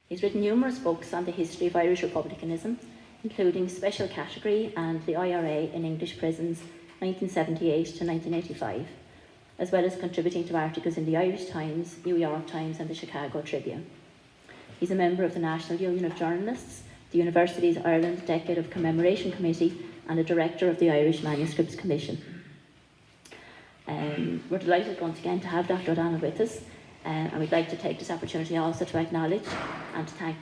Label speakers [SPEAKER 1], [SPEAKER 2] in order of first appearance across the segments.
[SPEAKER 1] He's written numerous books on the history of Irish republicanism, including Special Category and the IRA in English Prisons, 1978 to 1985, as well as contributing to articles in the Irish Times, New York Times and the Chicago Tribune. He's a member of the National Union of Journalists, the Universities Ireland Decade of Commemoration Committee, and a director of the Irish Manuscripts Commission. We're delighted once again to have Dr. O'Donnell with us, and we'd like to take this opportunity also to acknowledge and to thank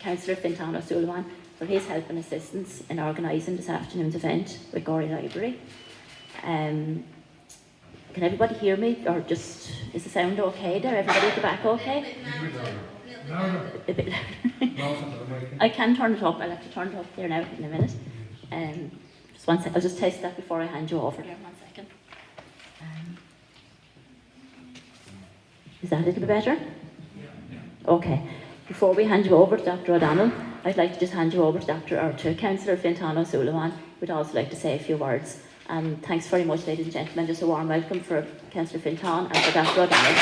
[SPEAKER 1] Councillor Fintan O'Sullivan for his help and assistance in organising this afternoon's event with Gorey Library. Can everybody hear me, or just is the sound okay there? Everybody at the back okay? A bit louder. I can turn it up. I'll have to turn it up there now in a minute. Just one sec. I'll just test that before I hand you over there. 1 second. Is that a little bit better? Okay. Before we hand you over to Dr. O'Donnell, I'd like to just hand you over to Councillor Fintan O'Sullivan. We'd also like to say a few words. Thanks very much, ladies and gentlemen. Just a warm welcome for Councillor Fintan and for Dr. O'Donnell.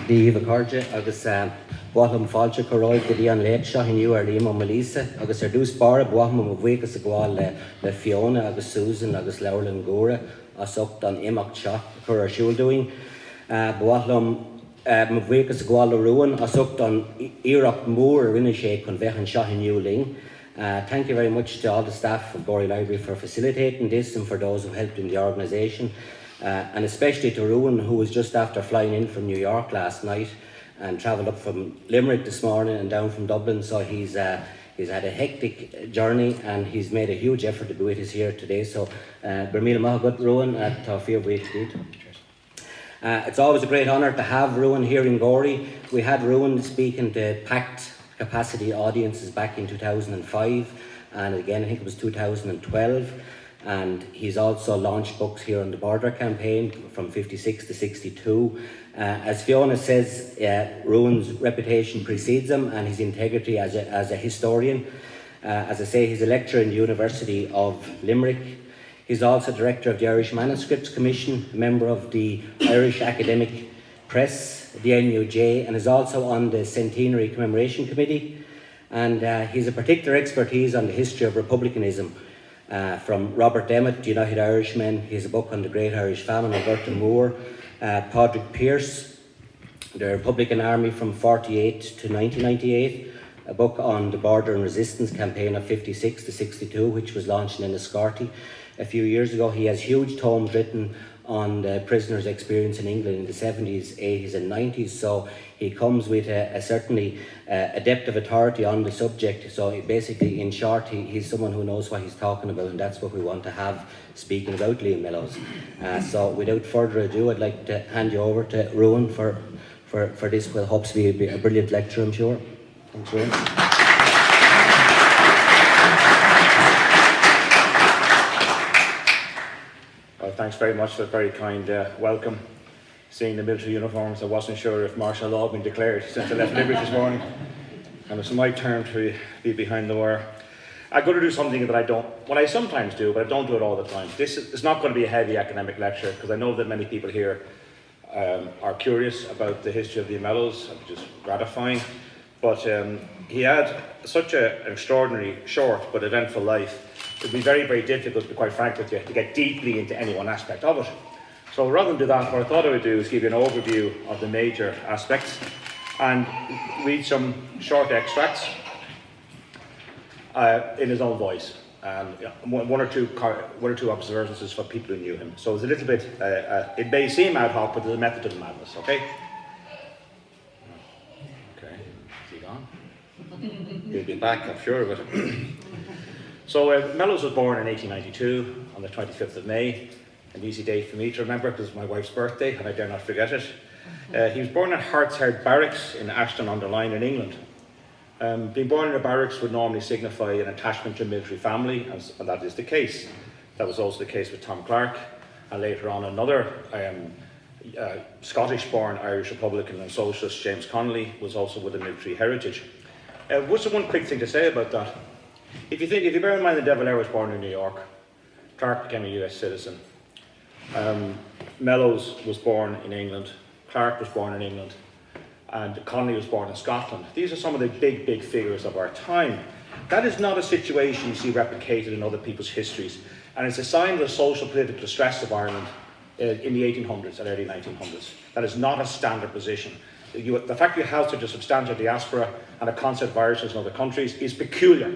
[SPEAKER 2] Díomh Carja agus bhuatham fáilte choráid go dtí an léit seo inniu ar líam Melissa agus dús bara bhuatham mo bhuichas a gháil le Fiona agus Susan agus Laura and Gorey as ucht an imacht seo chur ar siúldúing. Bhuatham mo bhuichas a gháil le Ruan as ucht an iarracht mór rinne sé chun bheith an seo inniu ling. Thank you very much to all the staff of Gorey Library for facilitating this and for those who helped in the organisation. And especially to Ruan, who was just after flying in from New York last night and travelled up from Limerick this morning and down from Dublin. So he's had a hectic journey and he's made a huge effort to be with us here today. So, Bermil Mahagut Ruan at Tawfiq Waitid. It's always a great honour to have Ruan here in Gorey. We had Ruan speaking to packed capacity audiences back in 2005 and again I think it was 2012. And he's also launched books here on the Border campaign from 56 to 62. As Fiona says, Ruan's reputation precedes him and his integrity as a historian. As I say, he's a lecturer in the University of Limerick. He's also director of the Irish Manuscripts Commission, a member of the Irish Academic Press, the NUJ, and is also on the Centenary Commemoration Committee. And he's a particular expertise on the history of republicanism. From Robert Emmett, the United Irishmen, he has a book on the Great Irish Famine, Alberta Moore, Padraig Pearse, the Republican Army from 48 to 1998, a book on the Border and Resistance campaign of 56 to 62, which was launched in Enniscorthy a few years ago. He has huge tomes written on the prisoners' experience in England in the 70s, 80s and 90s, so he comes with certainly a depth of authority on the subject. So basically, in short, he's someone who knows what he's talking about, and that's what we want to have speaking about Liam Mellows. So without further ado, I'd like to hand you over to Ruan for this. Will hopes to be a brilliant lecture, I'm sure. Thanks, Ruan.
[SPEAKER 3] Well, thanks very much for the very kind welcome. Seeing the military uniforms, I wasn't sure if martial law had been declared since I left Limerick this morning. And it's my turn to be behind the wire. I'm going to do something that I sometimes do, but I don't do it all the time. This is not going to be a heavy academic lecture, because I know that many people here are curious about the history of the Mellows, which is gratifying. But he had such an extraordinary, short but eventful life. It would be very, very difficult, to be quite frank with you, to get deeply into any one aspect of it. So rather than do that, what I thought I would do is give you an overview of the major aspects and read some short extracts in his own voice, and one or two observances for people who knew him. So it's a little bit, it may seem ad hoc, but there's a method to the madness, okay? Okay, is he gone? He'll be back, I'm sure of it. So Mellows was born in 1892 on the 25th of May. An easy date for me to remember because it's my wife's birthday and I dare not forget it. He was born at Hartshead Barracks in Ashton-under-Lyne in England. Being born in a barracks would normally signify an attachment to a military family, and that is the case. That was also the case with Tom Clark, and later on another Scottish-born Irish Republican and Socialist, James Connolly, was also with a military heritage. What's the one quick thing to say about that? If you bear in mind the De Valera was born in New York, Clark became a US citizen. Mellows was born in England, Clark was born in England, and Connolly was born in Scotland. These are some of the big figures of our time. That is not a situation you see replicated in other people's histories, and it's a sign of the social political distress of Ireland in the 1800s and early 1900s. That is not a standard position. The fact you have such a substantial diaspora and a concept of Irishness in other countries is peculiar,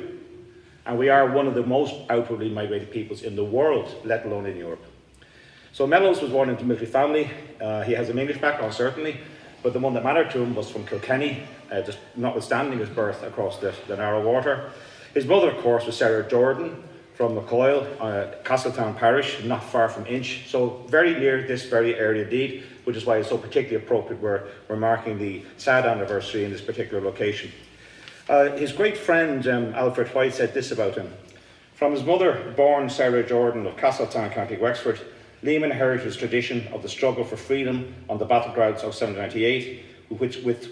[SPEAKER 3] and we are one of the most outwardly migrated peoples in the world, let alone in Europe. So Mellows was born into a military family. He has an English background, certainly, but the one that mattered to him was from Kilkenny, just notwithstanding his birth across the narrow water. His mother, of course, was Sarah Jordan from McCoyle, Castletown parish, not far from Inch, so very near this very area indeed, which is why it's so particularly appropriate we're marking the sad anniversary in this particular location. His great friend Alfred White said this about him: from his mother, born Sarah Jordan of Castletown, County Wexford, Liam inherited his tradition of the struggle for freedom on the battlegrounds of 1798, with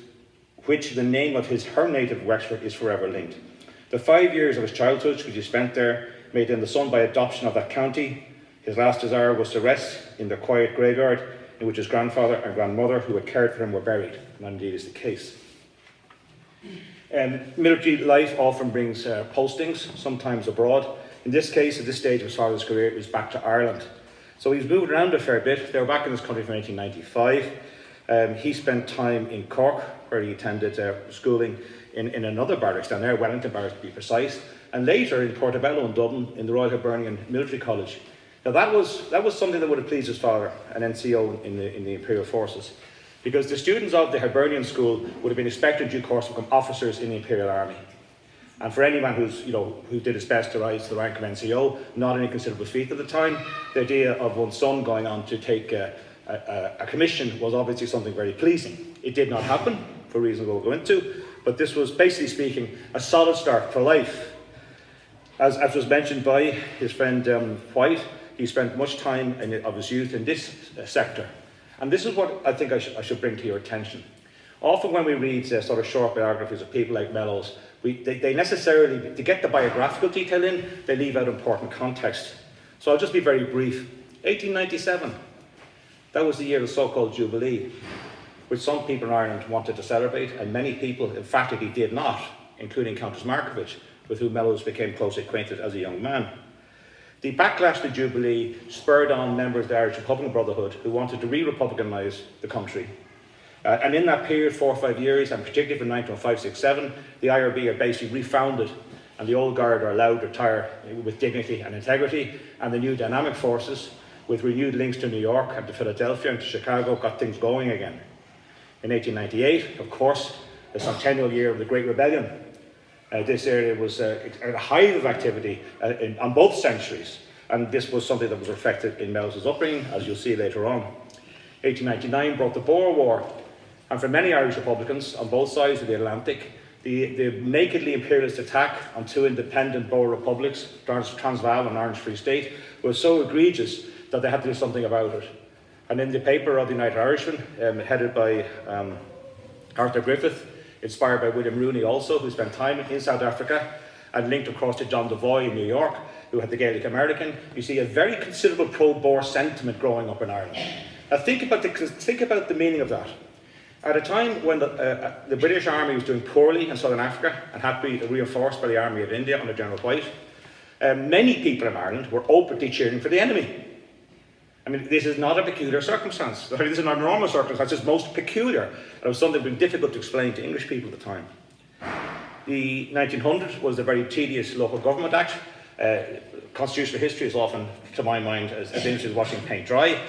[SPEAKER 3] which the name of her native Wexford is forever linked. The 5 years of his childhood, which he spent there, made him the son by adoption of that county. His last desire was to rest in the quiet graveyard in which his grandfather and grandmother, who had cared for him, were buried, and that indeed is the case. Military life often brings postings, sometimes abroad. In this case, at this stage of his father's career, it was back to Ireland. So he's moved around a fair bit. They were back in this country from 1895. He spent time in Cork, where he attended schooling in another barracks down there, Wellington Barracks to be precise, and later in Portobello in Dublin, in the Royal Hibernian Military College. Now that was something that would have pleased his father, an NCO in the Imperial Forces, because the students of the Hibernian School would have been expected in due course to become officers in the Imperial Army. And for any man who did his best to rise to the rank of NCO, not any considerable feat at the time, the idea of one's son going on to take a commission was obviously something very pleasing. It did not happen, for reasons we'll go into, but this was, basically speaking, a solid start for life. As was mentioned by his friend White, he spent much time of his youth in this sector. And this is what I think I should bring to your attention. Often when we read sort of short biographies of people like Mellows, they necessarily, to get the biographical detail in, they leave out important context. So I'll just be very brief. 1897, that was the year of the so-called Jubilee, which some people in Ireland wanted to celebrate, and many people emphatically did not, including Countess Markievicz, with whom Mellows became closely acquainted as a young man. The backlash to Jubilee spurred on members of the Irish Republican Brotherhood who wanted to re-republicanise the country. And in that period, 4 or 5 years, and particularly from 1905, 6, 7, the IRB are basically refounded, and the old guard are allowed to retire with dignity and integrity, and the new dynamic forces, with renewed links to New York and to Philadelphia and to Chicago, got things going again. In 1898, of course, the centennial year of the Great Rebellion, this area was at a height of activity on both centuries, and this was something that was reflected in Mellows' upbringing, as you'll see later on. 1899 brought the Boer War, and for many Irish Republicans on both sides of the Atlantic, the nakedly imperialist attack on two independent Boer republics, Transvaal and Orange Free State, was so egregious that they had to do something about it. And in the paper of the United Irishman, headed by Arthur Griffith, inspired by William Rooney also, who spent time in South Africa and linked across to John Devoy in New York, who had the Gaelic American, you see a very considerable pro-Boer sentiment growing up in Ireland. Now think about the meaning of that. At a time when the British Army was doing poorly in Southern Africa and had to be reinforced by the Army of India under General White, many people in Ireland were openly cheering for the enemy. I mean, this is not a peculiar circumstance. This is not a normal circumstance, it's most peculiar. And it was something that was difficult to explain to English people at the time. The 1900 was a very tedious Local Government Act. Constitutional history is often, to my mind, as interesting as watching paint dry.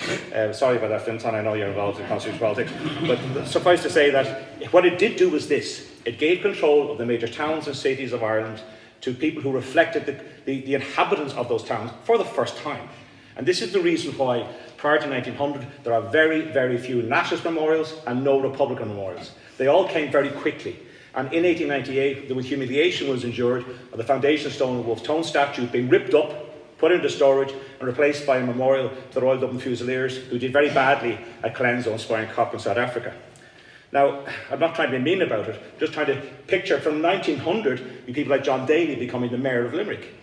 [SPEAKER 3] Sorry about that, Fintan, I know you're involved in constitutional politics. But suffice to say that what it did do was this. It gave control of the major towns and cities of Ireland to people who reflected the inhabitants of those towns for the first time. And this is the reason why, prior to 1900, there are very, very few nationalist memorials and no Republican memorials. They all came very quickly. And in 1898, the humiliation was endured of the foundation stone of Wolfe Tone statue being ripped up, put into storage, and replaced by a memorial to the Royal Dublin Fusiliers, who did very badly at Colenso and Spion in South Africa. Now, I'm not trying to be mean about it, just trying to picture from 1900, people like John Daly becoming the mayor of Limerick.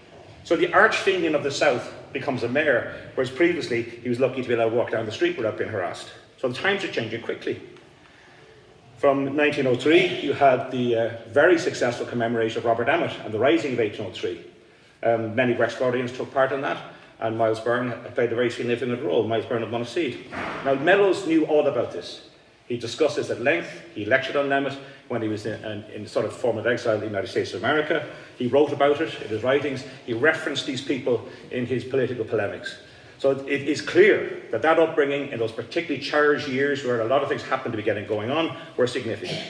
[SPEAKER 3] So the arch-Fenian of the South becomes a mayor, whereas previously he was lucky to be allowed to walk down the street without being harassed. So the times are changing quickly. From 1903, you had the very successful commemoration of Robert Emmet and the Rising of 1803. Many Wexfordians took part in that, and Miles Byrne played a very significant role. Miles Byrne of Monaseed. Now, Mellows knew all about this. He discussed this at length. He lectured on Emmet when he was in sort of formal exile in the United States of America. He wrote about it in his writings. He referenced these people in his political polemics. So it is clear that that upbringing in those particularly charged years where a lot of things happened to be going on were significant.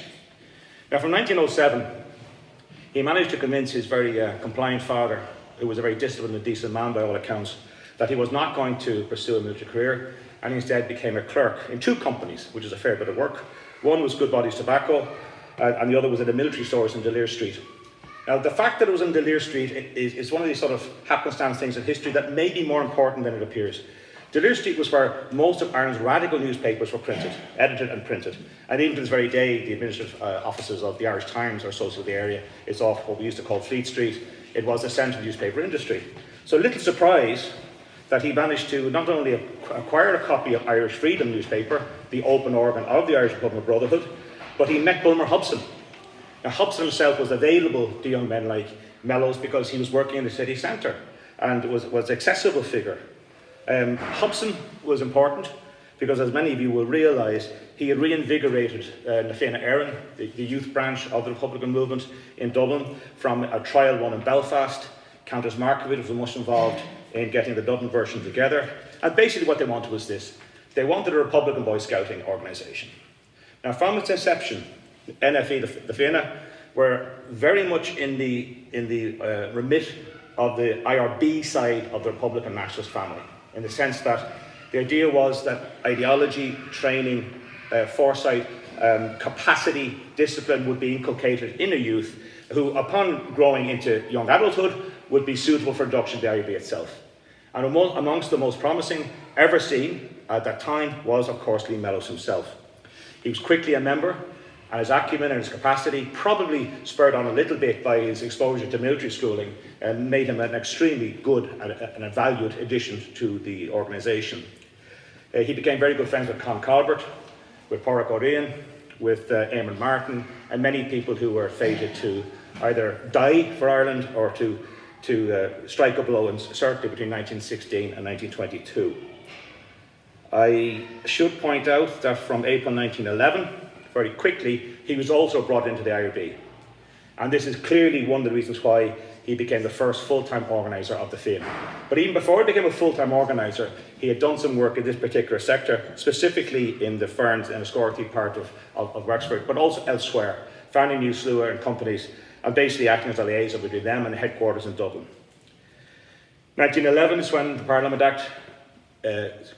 [SPEAKER 3] Now, from 1907, he managed to convince his very compliant father, who was a very disciplined and decent man by all accounts, that he was not going to pursue a military career, and instead became a clerk in 2 companies, which is a fair bit of work. One was Goodbody's Tobacco, and the other was at the military stores in Delir Street. Now, the fact that it was in Delir Street is one of these sort of happenstance things in history that may be more important than it appears. Delir Street was where most of Ireland's radical newspapers were printed, edited and printed. And even to this very day, the administrative offices of the Irish Times are associated with the area. It's off what we used to call Fleet Street. It was a centre of the newspaper industry. So little surprise that he managed to not only acquire a copy of Irish Freedom newspaper, the open organ of the Irish Republican Brotherhood, but he met Bulmer Hobson. Now, Hobson himself was available to young men like Mellows because he was working in the city centre and was an accessible figure. Hobson was important because, as many of you will realise, he had reinvigorated Na Fianna Éireann, the youth branch of the Republican movement in Dublin, from a trial one in Belfast. Countess Markovic was much involved in getting the Dublin version together. And basically what they wanted was this. They wanted a Republican Boy Scouting organisation. Now, from its inception, NFE, the Fianna, were very much in the remit of the IRB side of the Republican nationalist family, in the sense that the idea was that ideology, training, foresight, capacity, discipline would be inculcated in a youth who, upon growing into young adulthood, would be suitable for induction to the IRB itself. And amongst the most promising ever seen at that time was, of course, Lee Mellows himself. He was quickly a member, and his acumen and his capacity, probably spurred on a little bit by his exposure to military schooling, made him an extremely good and a valued addition to the organisation. He became very good friends with Con Colbert, with Pádraig O'Riordan, with Eamon Martin, and many people who were fated to either die for Ireland or to strike a blow, and certainly between 1916 and 1922. I should point out that from April 1911, very quickly, he was also brought into the IRB. And this is clearly one of the reasons why he became the first full-time organiser of the Fianna. But even before he became a full-time organiser, he had done some work in this particular sector, specifically in the Ferns and Escorty part of Wexford, but also elsewhere, founding New Slua and companies, and basically acting as a liaison between them and the headquarters in Dublin. 1911 is when the Parliament Act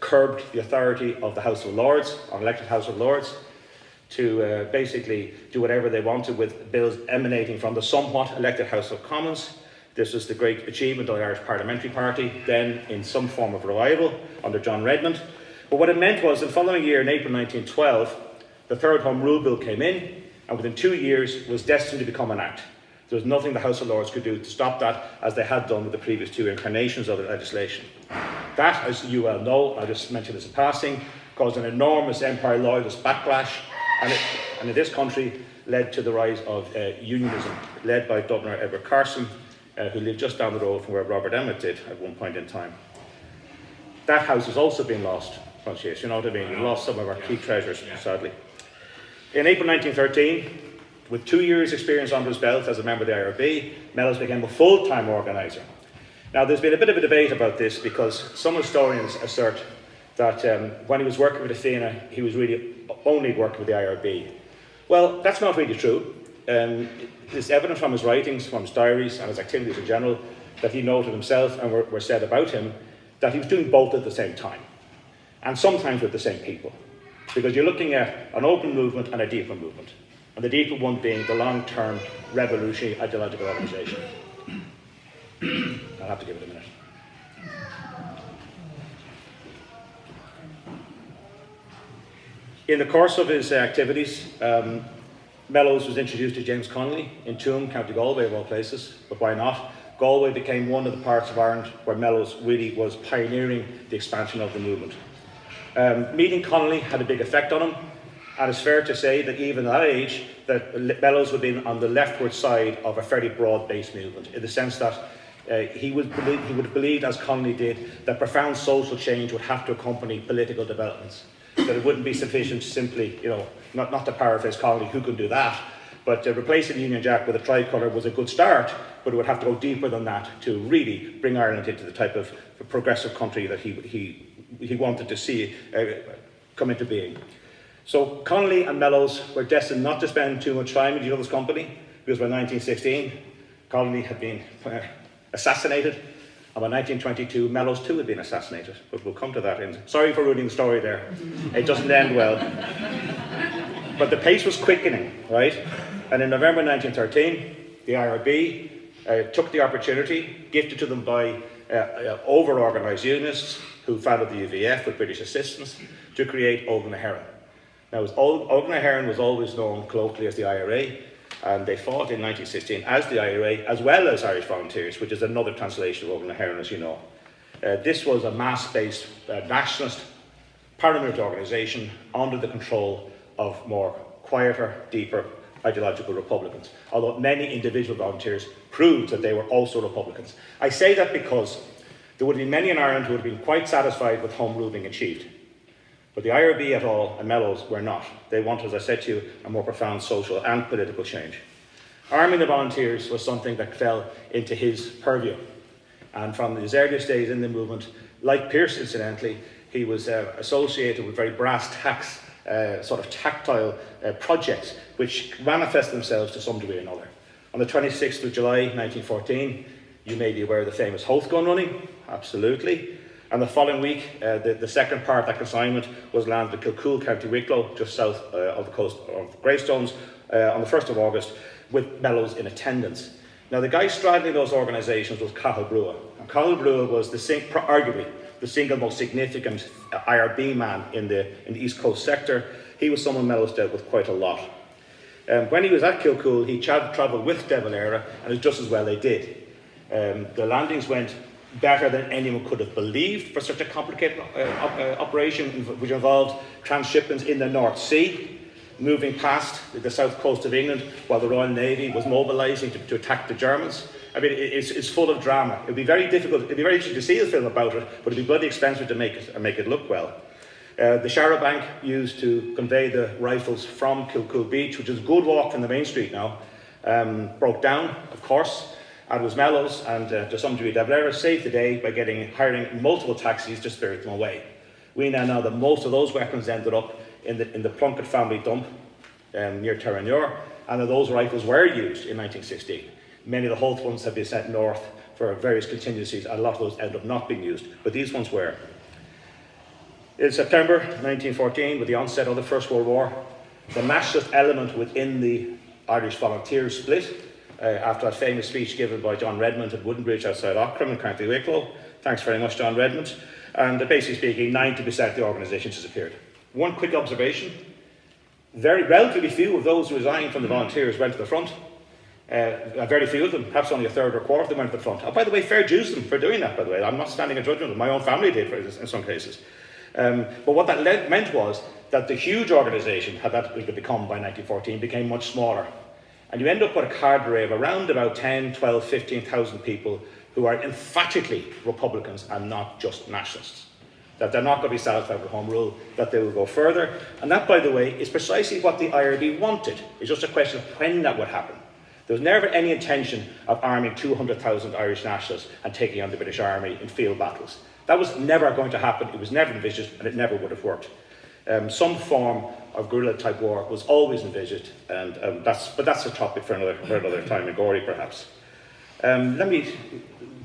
[SPEAKER 3] curbed the authority of the House of Lords, or elected House of Lords, to basically do whatever they wanted with bills emanating from the somewhat elected House of Commons. This was the great achievement of the Irish Parliamentary Party, then in some form of revival under John Redmond. But what it meant was, the following year, in April 1912, the Third Home Rule Bill came in, and within 2 years was destined to become an act. There was nothing the House of Lords could do to stop that, as they had done with the previous 2 incarnations of the legislation. That, as you well know, I just mentioned this in passing, caused an enormous empire loyalist backlash, and in this country led to the rise of unionism, led by Dubliner Edward Carson, who lived just down the road from where Robert Emmet did at one point in time. That house has also been lost, Francis, you know what I mean? We lost some of our key treasures, sadly. In April 1913, with 2 years' experience under his belt as a member of the IRB, Mellows became a full-time organiser. Now, there's been a bit of a debate about this, because some historians assert that when he was working with the Fianna, he was really only working with the IRB. Well, that's not really true. It's evident from his writings, from his diaries, and his activities in general, that he noted himself, and were said about him, that he was doing both at the same time, and sometimes with the same people. Because you're looking at an open movement and a deeper movement, and the deeper one being the long-term revolutionary ideological organisation. I'll have to give it a minute. In the course of his activities, Mellows was introduced to James Connolly in Tuam, County Galway, of all places, but why not? Galway became one of the parts of Ireland where Mellows really was pioneering the expansion of the movement. Meeting Connolly had a big effect on him, and it's fair to say that even at that age, that Mellows would have been on the leftward side of a fairly broad-based movement, in the sense that he would have believed, as Connolly did, that profound social change would have to accompany political developments. That it wouldn't be sufficient simply, not to paraphrase Connolly, who could do that, but replacing the Union Jack with a tricolour was a good start, but it would have to go deeper than that to really bring Ireland into the type of progressive country that he wanted to see come into being. So Connolly and Mellows were destined not to spend too much time in each other's company, because by 1916, Connolly had been assassinated, and by 1922, Mellows too had been assassinated. But we'll come to that. Sorry for ruining the story there. It doesn't end well. But the pace was quickening, right? And in November 1913, the IRB took the opportunity, gifted to them by over-organised unionists who founded the UVF with British assistance, to create Ogan Heron. Now, Ogan Heron was always known colloquially as the IRA, and they fought in 1916 as the IRA, as well as Irish Volunteers, which is another translation of Ogan Heron, as you know. This was a mass-based nationalist paramilitary organisation under the control of more quieter, deeper ideological Republicans, although many individual volunteers proved that they were also Republicans. I say that because there would have been many in Ireland who would have been quite satisfied with Home Rule being achieved. But the IRB et al. And Mellows were not. They wanted, as I said to you, a more profound social and political change. Arming the volunteers was something that fell into his purview. And from his earliest days in the movement, like Pearse incidentally, he was associated with very brass tacks, sort of tactile projects which manifest themselves to some degree or another. On the 26th of July 1914, you may be aware of the famous Hoth gun running, absolutely. And the following week, the second part of that consignment was landed at Kilcool, County Wicklow, just south of the coast of Greystones, on the 1st of August, with Mellows in attendance. Now, the guy straddling those organisations was Cathal Brugha. And Cathal Brugha was arguably the single most significant IRB man in the East Coast sector. He was someone Mellows dealt with quite a lot. When he was at Kilcool, he travelled with De Valera, and it was just as well they did. The landings went better than anyone could have believed for such a complicated operation, which involved transshipments in the North Sea, moving past the south coast of England while the Royal Navy was mobilising to attack the Germans. I mean, it's full of drama. It'd be very difficult, it'd be very interesting to see a film about it, but it'd be bloody expensive to make it look well. The Charabanc used to convey the rifles from Kilcool Beach, which is a good walk from the main street now, broke down, of course, and it was Mellows and to some degree De Valera saved the day by hiring multiple taxis to spirit them away. We now know that most of those weapons ended up in the Plunkett family dump near Terranure, and that those rifles were used in 1916. Many of the Hoth ones have been sent north for various contingencies, and a lot of those ended up not being used, but these ones were. In September 1914, with the onset of the First World War, the nationalist element within the Irish Volunteers split after that famous speech given by John Redmond at Woodenbridge outside Auckland in County Wicklow. Thanks very much, John Redmond. And basically speaking, 90% of the organisation disappeared. One quick observation: relatively few of those who resigned from the Volunteers went to the front. Very few of them, perhaps only a third or a quarter of them went to the front. Oh, by the way, fair dues to them for doing that, by the way. I'm not standing in judgment of them. My own family did in some cases. But what that meant was that the huge organisation, had that become by 1914, became much smaller. And you end up with a cadre of around about 10, 12, 15,000 people who are emphatically Republicans and not just nationalists. That they're not going to be satisfied with Home Rule, that they will go further. And that, by the way, is precisely what the IRB wanted. It's just a question of when that would happen. There was never any intention of arming 200,000 Irish nationalists and taking on the British Army in field battles. That was never going to happen, it was never envisaged, and it never would have worked. Some form of guerrilla-type war was always envisaged, but that's a topic for another time in Gorey, perhaps. Let me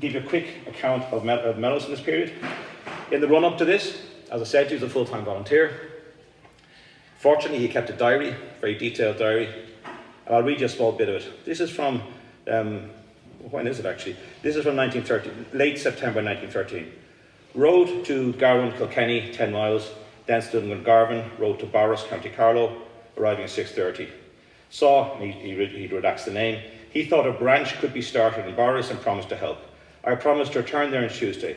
[SPEAKER 3] give you a quick account of Mellows in this period. In the run-up to this, as I said, he was a full-time volunteer. Fortunately, he kept a diary, very detailed diary, and I'll read you a small bit of it. This is from, when is it actually? This is from 1913, late September 1913. Rode to Garvan, Kilkenny, 10 miles, then stood in Garvan, rode to Borris, County Carlow, arriving at 6:30. Saw, he'd redacted the name, He thought a branch could be started in Boris and promised to help. I promised to return there on Tuesday.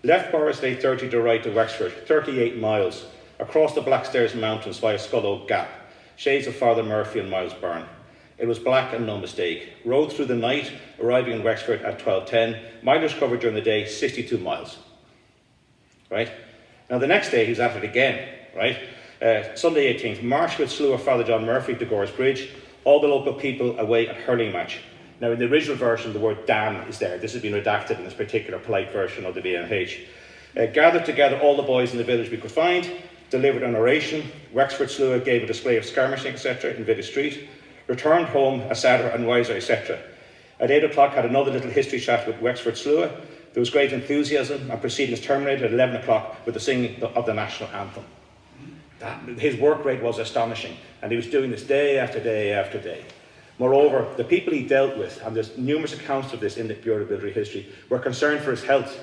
[SPEAKER 3] Left Boris at 8:30 to ride to Wexford, 38 miles, across the Blackstairs Mountains via Skull Oak Gap, shades of Father Murphy and Miles Byrne. It was black and no mistake. Rode through the night, arriving in Wexford at 12:10. Mileage covered during the day, 62 miles. Right? Now the next day he was at it again, right? Sunday 18th, marched with slew of Father John Murphy to Gore's Bridge, all the local people away at hurling match. Now in the original version the word damn is there. This has been redacted in this particular polite version of the BNH. Gathered together all the boys in the village we could find, delivered an oration. Wexford Slua gave a display of skirmishing, etc. in Village Street. Returned home a sadder and wiser, etc. At 8 o'clock had another little history chat with Wexford Slua. There was great enthusiasm, and proceedings terminated at 11 o'clock with the singing of the national anthem. His work rate was astonishing, and he was doing this day after day after day. Moreover, the people he dealt with, and there's numerous accounts of this in the Bureau of Military History, were concerned for his health.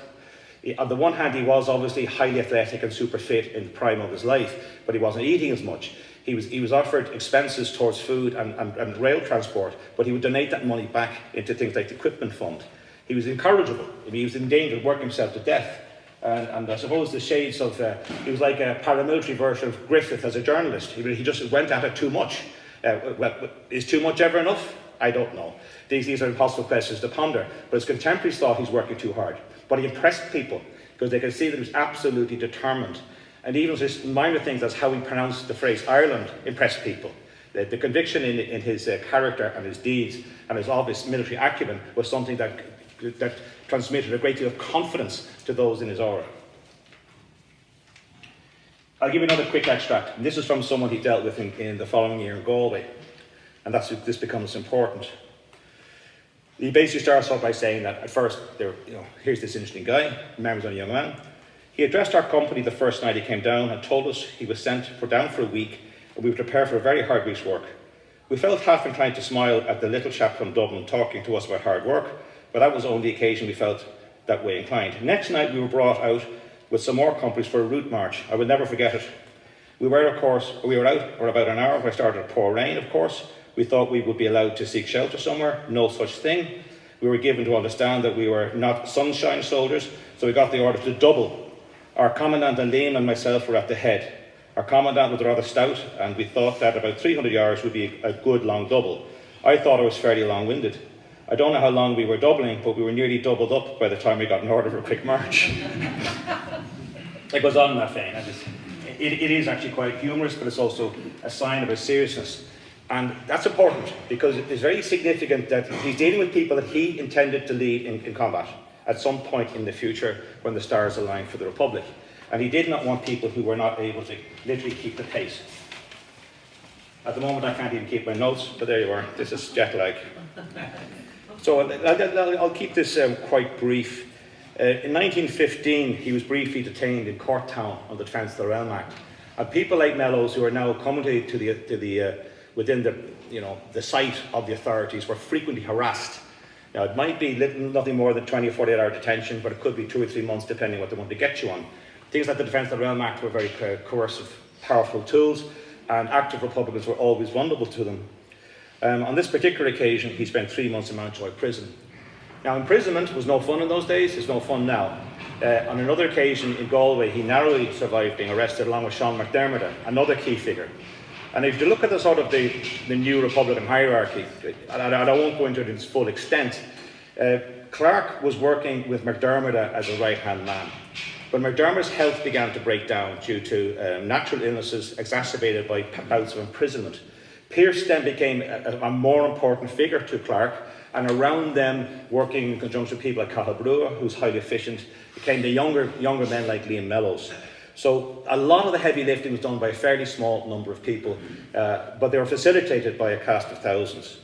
[SPEAKER 3] On the one hand, he was obviously highly athletic and super fit in the prime of his life, but he wasn't eating as much. He was offered expenses towards food and rail transport, but he would donate that money back into things like the equipment fund. He was incorrigible. He was in danger of working himself to death. And I suppose the shades of, he was like a paramilitary version of Griffith as a journalist. He just went at it too much. Well, is too much ever enough? I don't know. These are impossible questions to ponder. But his contemporaries thought he's working too hard. But he impressed people because they could see that he was absolutely determined. And even just minor things as how he pronounced the phrase Ireland impressed people. The conviction in his character and his deeds and his obvious military acumen was something that transmitted a great deal of confidence to those in his aura. I'll give you another quick extract. And this is from someone he dealt with in the following year in Galway. And this becomes important. He basically starts off by saying that at first, here's this interesting guy, remembers only a young man. He addressed our company the first night he came down and told us he was sent down for a week and we would prepare for a very hard week's work. We felt half inclined to smile at the little chap from Dublin talking to us about hard work, but that was the only occasion we felt that way inclined. Next night we were brought out with some more companies for a route march. I will never forget it. We were out for about an hour when it started to pour rain, of course. We thought we would be allowed to seek shelter somewhere. No such thing. We were given to understand that we were not sunshine soldiers, so we got the order to double. Our commandant and Liam and myself were at the head. Our commandant was rather stout, and we thought that about 300 yards would be a good long double. I thought I was fairly long-winded. I don't know how long we were doubling, but we were nearly doubled up by the time we got an order for a quick march. It goes on in that vein. It is actually quite humorous, but it's also a sign of his seriousness. And that's important because it's very significant that he's dealing with people that he intended to lead in combat at some point in the future when the stars aligned for the Republic. And he did not want people who were not able to literally keep the pace. At the moment I can't even keep my notes, but there you are. This is jet lag. So I'll keep this quite brief. In 1915 he was briefly detained in Corktown on the Defence of the Realm Act. And people like Mellows, who are now coming within the sight of the authorities, were frequently harassed. Now, it might be nothing more than 20 or 48 hour detention, but it could be 2 or 3 months, depending what they want to get you on. Things like the Defence of the Realm Act were very coercive, powerful tools, and active Republicans were always vulnerable to them. On this particular occasion, he spent 3 months in Mountjoy prison. Now, imprisonment was no fun in those days, it's no fun now. On another occasion in Galway, he narrowly survived being arrested along with Sean McDermott, another key figure. And if you look at the sort of the new Republican hierarchy, and I won't go into it in its full extent, Clark was working with McDermott as a right-hand man. But McDermott's health began to break down due to natural illnesses exacerbated by bouts of imprisonment. Pearse then became a more important figure to Clark, and around them, working in conjunction with people like Cathal Brugha, who's highly efficient, became the younger men like Liam Mellows. So a lot of the heavy lifting was done by a fairly small number of people, but they were facilitated by a cast of thousands.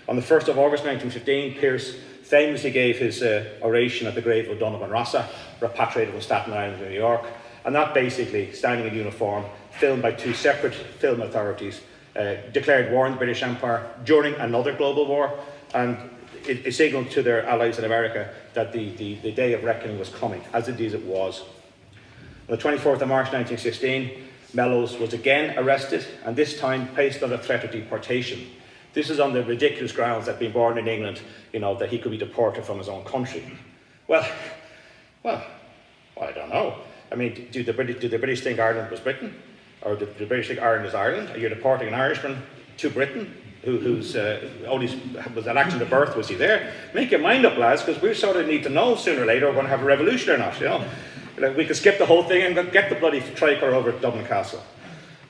[SPEAKER 3] On the 1st of August 1915, Pearse famously gave his oration at the grave of Donovan Rossa, repatriated from Staten Island to New York, and that basically, standing in uniform, filmed by 2 separate film authorities, declared war on the British Empire during another global war, and it signalled to their allies in America that the day of reckoning was coming, as indeed it was. On the 24th of March 1916, Mellows was again arrested, and this time placed under threat of deportation. This is on the ridiculous grounds that being born in England, that he could be deported from his own country. Well, I don't know. I mean, do the British think Ireland was Britain? Or do the British think Ireland is Ireland? Are you deporting an Irishman to Britain who's only was an accident of birth? Was he there? Make your mind up, lads, because we sort of need to know sooner or later we're going to have a revolution or not, We could skip the whole thing and get the bloody tricolour over at Dublin Castle.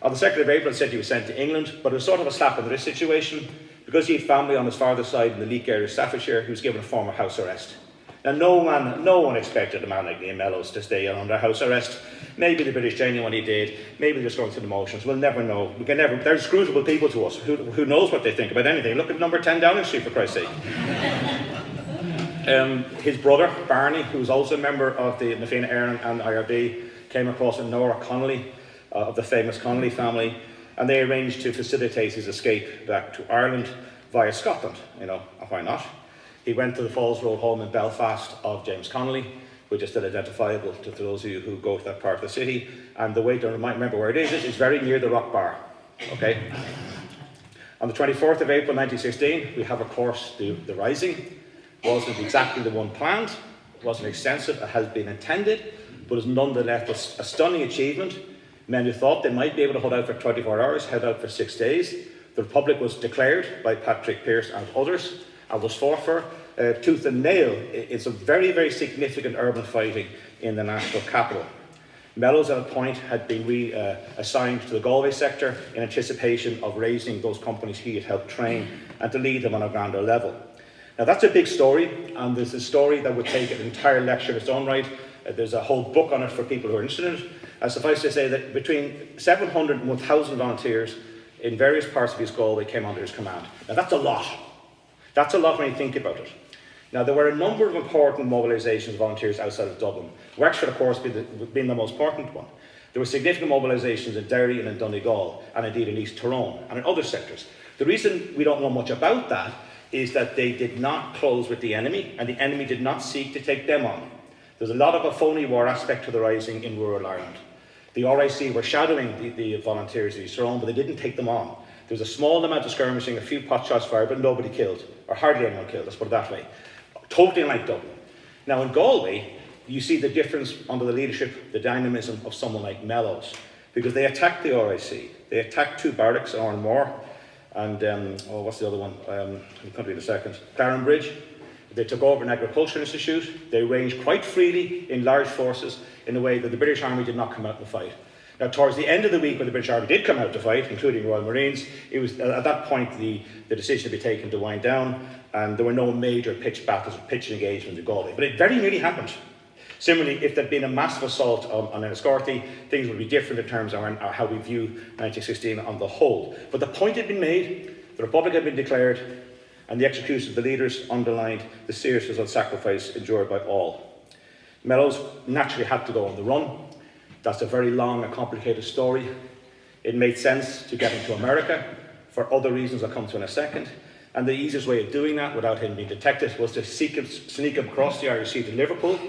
[SPEAKER 3] On the 2nd of April, it said he was sent to England, but it was sort of a slap in the wrist situation. Because he had family on his father's side in the Leek area of Staffordshire, he was given a form of house arrest. Now, no one expected a man like Liam Mellows to stay under house arrest. Maybe the British genuinely did. Maybe they're just going through the motions. We'll never know. They're scrutable people to us. Who knows what they think about anything? Look at number 10 Downing Street, for Christ's sake. His brother, Barney, who was also a member of the Na Fianna Éireann and IRB, came across with Nora Connolly, of the famous Connolly family, and they arranged to facilitate his escape back to Ireland via Scotland. Why not? He went to the Falls Road home in Belfast of James Connolly, which is still identifiable to those of you who go to that part of the city. And the way to remember where it is, it's very near the Rock Bar. Okay? On the 24th of April 1916, we have, of course, the Rising. Wasn't exactly the one planned, wasn't extensive, it has been intended, but is nonetheless a stunning achievement. Men who thought they might be able to hold out for 24 hours held out for 6 days. The Republic was declared by Patrick Pearse and others, and was fought for tooth and nail. It's a very, very significant urban fighting in the national capital. Mellows at a point had been assigned to the Galway sector in anticipation of raising those companies he had helped train and to lead them on a grander level. Now that's a big story, and there's a story that would take an entire lecture in its own right. There's a whole book on it for people who are interested in it. Suffice to say that between 700 and 1,000 volunteers in various parts of East Galway came under his command. Now that's a lot. That's a lot when you think about it. Now there were a number of important mobilisations of volunteers outside of Dublin. Wexford, of course, being the most important one. There were significant mobilisations in Derry and in Donegal, and indeed in East Tyrone, and in other sectors. The reason we don't know much about that is that they did not close with the enemy, and the enemy did not seek to take them on. There's a lot of a phony war aspect to the Rising in rural Ireland. The RIC were shadowing the volunteers of East Tyrone, but they didn't take them on. There was a small amount of skirmishing, a few pot shots fired, but nobody killed, or hardly anyone killed, let's put it that way. Totally unlike Dublin. Now in Galway, you see the difference under the leadership, the dynamism of someone like Mellows, because they attacked the RIC. They attacked 2 barracks, Oranmore, and what's the other one? I'll come to it in a second. Clarenbridge. They took over an agricultural institute. They ranged quite freely in large forces in a way that the British Army did not come out and fight. Now, towards the end of the week, when the British Army did come out to fight, including Royal Marines, it was at that point the decision to be taken to wind down, and there were no major pitched battles or pitched engagements in Galway. But it very nearly happened. Similarly, if there'd been a massive assault on Enniscorthy, things would be different in terms of how we view 1916 on the whole. But the point had been made, the Republic had been declared, and the execution of the leaders underlined the seriousness of the sacrifice endured by all. Mellows naturally had to go on the run. That's a very long and complicated story. It made sense to get him to America for other reasons I'll come to in a second. And the easiest way of doing that without him being detected was to sneak him across the Irish Sea to Liverpool,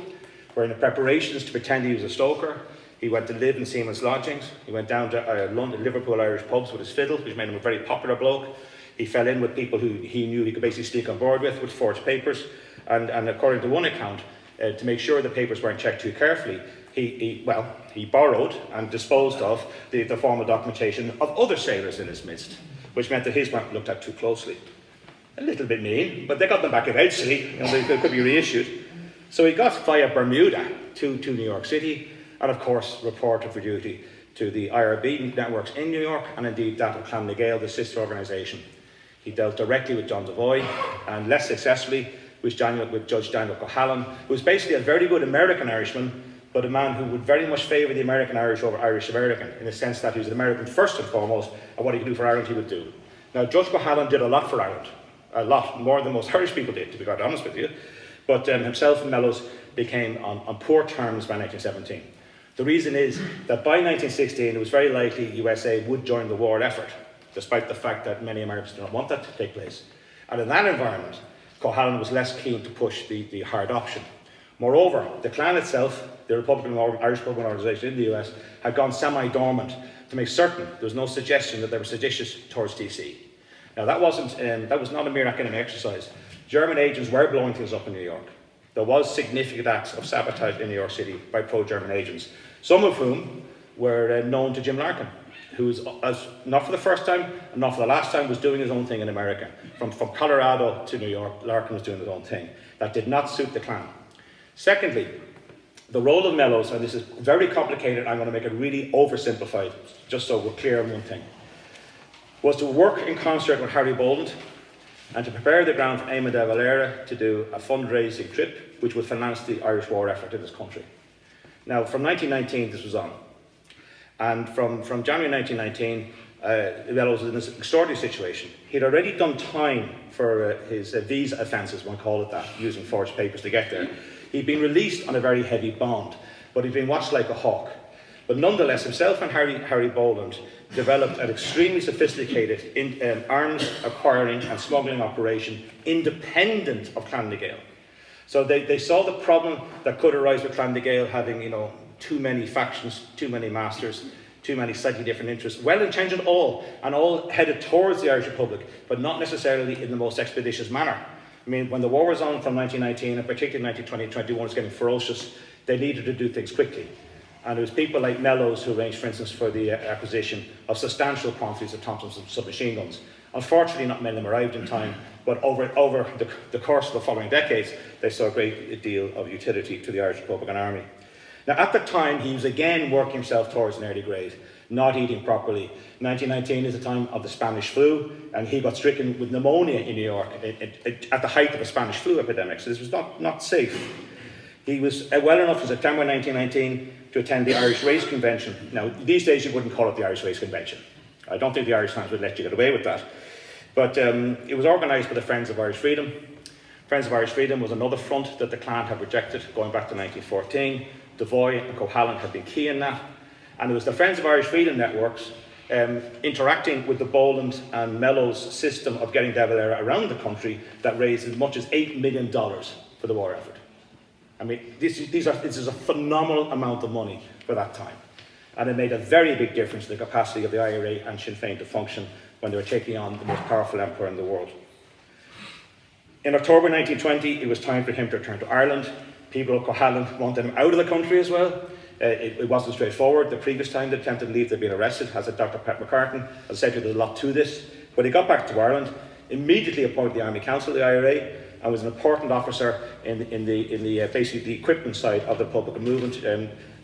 [SPEAKER 3] where in the preparations to pretend he was a stoker, he went to live in seamen's lodgings. He went down to London, Liverpool Irish pubs with his fiddle, which made him a very popular bloke. He fell in with people who he knew he could basically sneak on board with forged papers. And according to one account, to make sure the papers weren't checked too carefully, he borrowed and disposed of the formal documentation of other sailors in his midst, which meant that his weren't looked at too closely. A little bit mean, but they got them back eventually, and they could be reissued. So he got via Bermuda to New York City, and of course reported for duty to the IRB networks in New York, and indeed that of Clan Gael, the sister organisation. He dealt directly with John Devoy, and less successfully with Judge Daniel Cohallan, who was basically a very good American Irishman, but a man who would very much favour the American Irish over Irish American, in the sense that he was an American first and foremost, and what he could do for Ireland he would do. Now Judge Cohallan did a lot for Ireland, a lot more than most Irish people did, to be quite honest with you, but himself and Mellows became on poor terms by 1917. The reason is that by 1916 it was very likely USA would join the war effort, despite the fact that many Americans did not want that to take place. And in that environment, Cohallan was less keen to push the hard option. Moreover, the Klan itself, the Irish Republican organisation in the US, had gone semi-dormant to make certain there was no suggestion that they were seditious towards DC. Now that was not a mere academic exercise. German agents were blowing things up in New York. There was significant acts of sabotage in New York City by pro-German agents, some of whom were known to Jim Larkin, who was, not for the first time and not for the last time, was doing his own thing in America. From Colorado to New York, Larkin was doing his own thing. That did not suit the Klan. Secondly, the role of Mellows, and this is very complicated, I'm going to make it really oversimplified, just so we're clear on one thing, was to work in concert with Harry Boland and to prepare the ground for Eamon de Valera to do a fundraising trip which would finance the Irish war effort in this country. Now, from 1919, this was on. And from January 1919, Mellows was in this extraordinary situation. He'd already done time for his visa offences, one call it that, using forged papers to get there. He'd been released on a very heavy bond, but he'd been watched like a hawk. But nonetheless, himself and Harry Boland developed an extremely sophisticated arms acquiring and smuggling operation independent of Clan na Gael. So they saw the problem that could arise with Clan na Gael having, too many factions, too many masters, too many slightly different interests, well-intentioned all headed towards the Irish Republic, but not necessarily in the most expeditious manner. I mean, when the war was on from 1919, and particularly 1920-21, was getting ferocious, they needed to do things quickly. And it was people like Mellows who arranged, for instance, for the acquisition of substantial quantities of Thompson's submachine guns. Unfortunately, not many of them arrived in time, but over the course of the following decades, they saw a great deal of utility to the Irish Republican Army. Now, at the time, he was again working himself towards an early grave, not eating properly. 1919 is the time of the Spanish flu, and he got stricken with pneumonia in New York at the height of the Spanish flu epidemic, so this was not safe. He was well enough in September 1919 to attend the Irish Race Convention. Now, these days you wouldn't call it the Irish Race Convention. I don't think the Irish Times would let you get away with that. But it was organised by the Friends of Irish Freedom. Friends of Irish Freedom was another front that the Clan had rejected going back to 1914. Devoy and Cohallan had been key in that. And it was the Friends of Irish Freedom networks interacting with the Boland and Mellows system of getting de Valera around the country that raised as much as $8 million for the war effort. I mean, this is a phenomenal amount of money for that time. And it made a very big difference in the capacity of the IRA and Sinn Féin to function when they were taking on the most powerful empire in the world. In October 1920, it was time for him to return to Ireland. People of Cohallan wanted him out of the country as well. It wasn't straightforward. The previous time they attempted to leave, they'd been arrested, as did Dr. Pat McCartan. As I said, there's a lot to this. But he got back to Ireland, immediately appointed the Army Council of the IRA, and was an important officer in basically the equipment side of the Republican movement,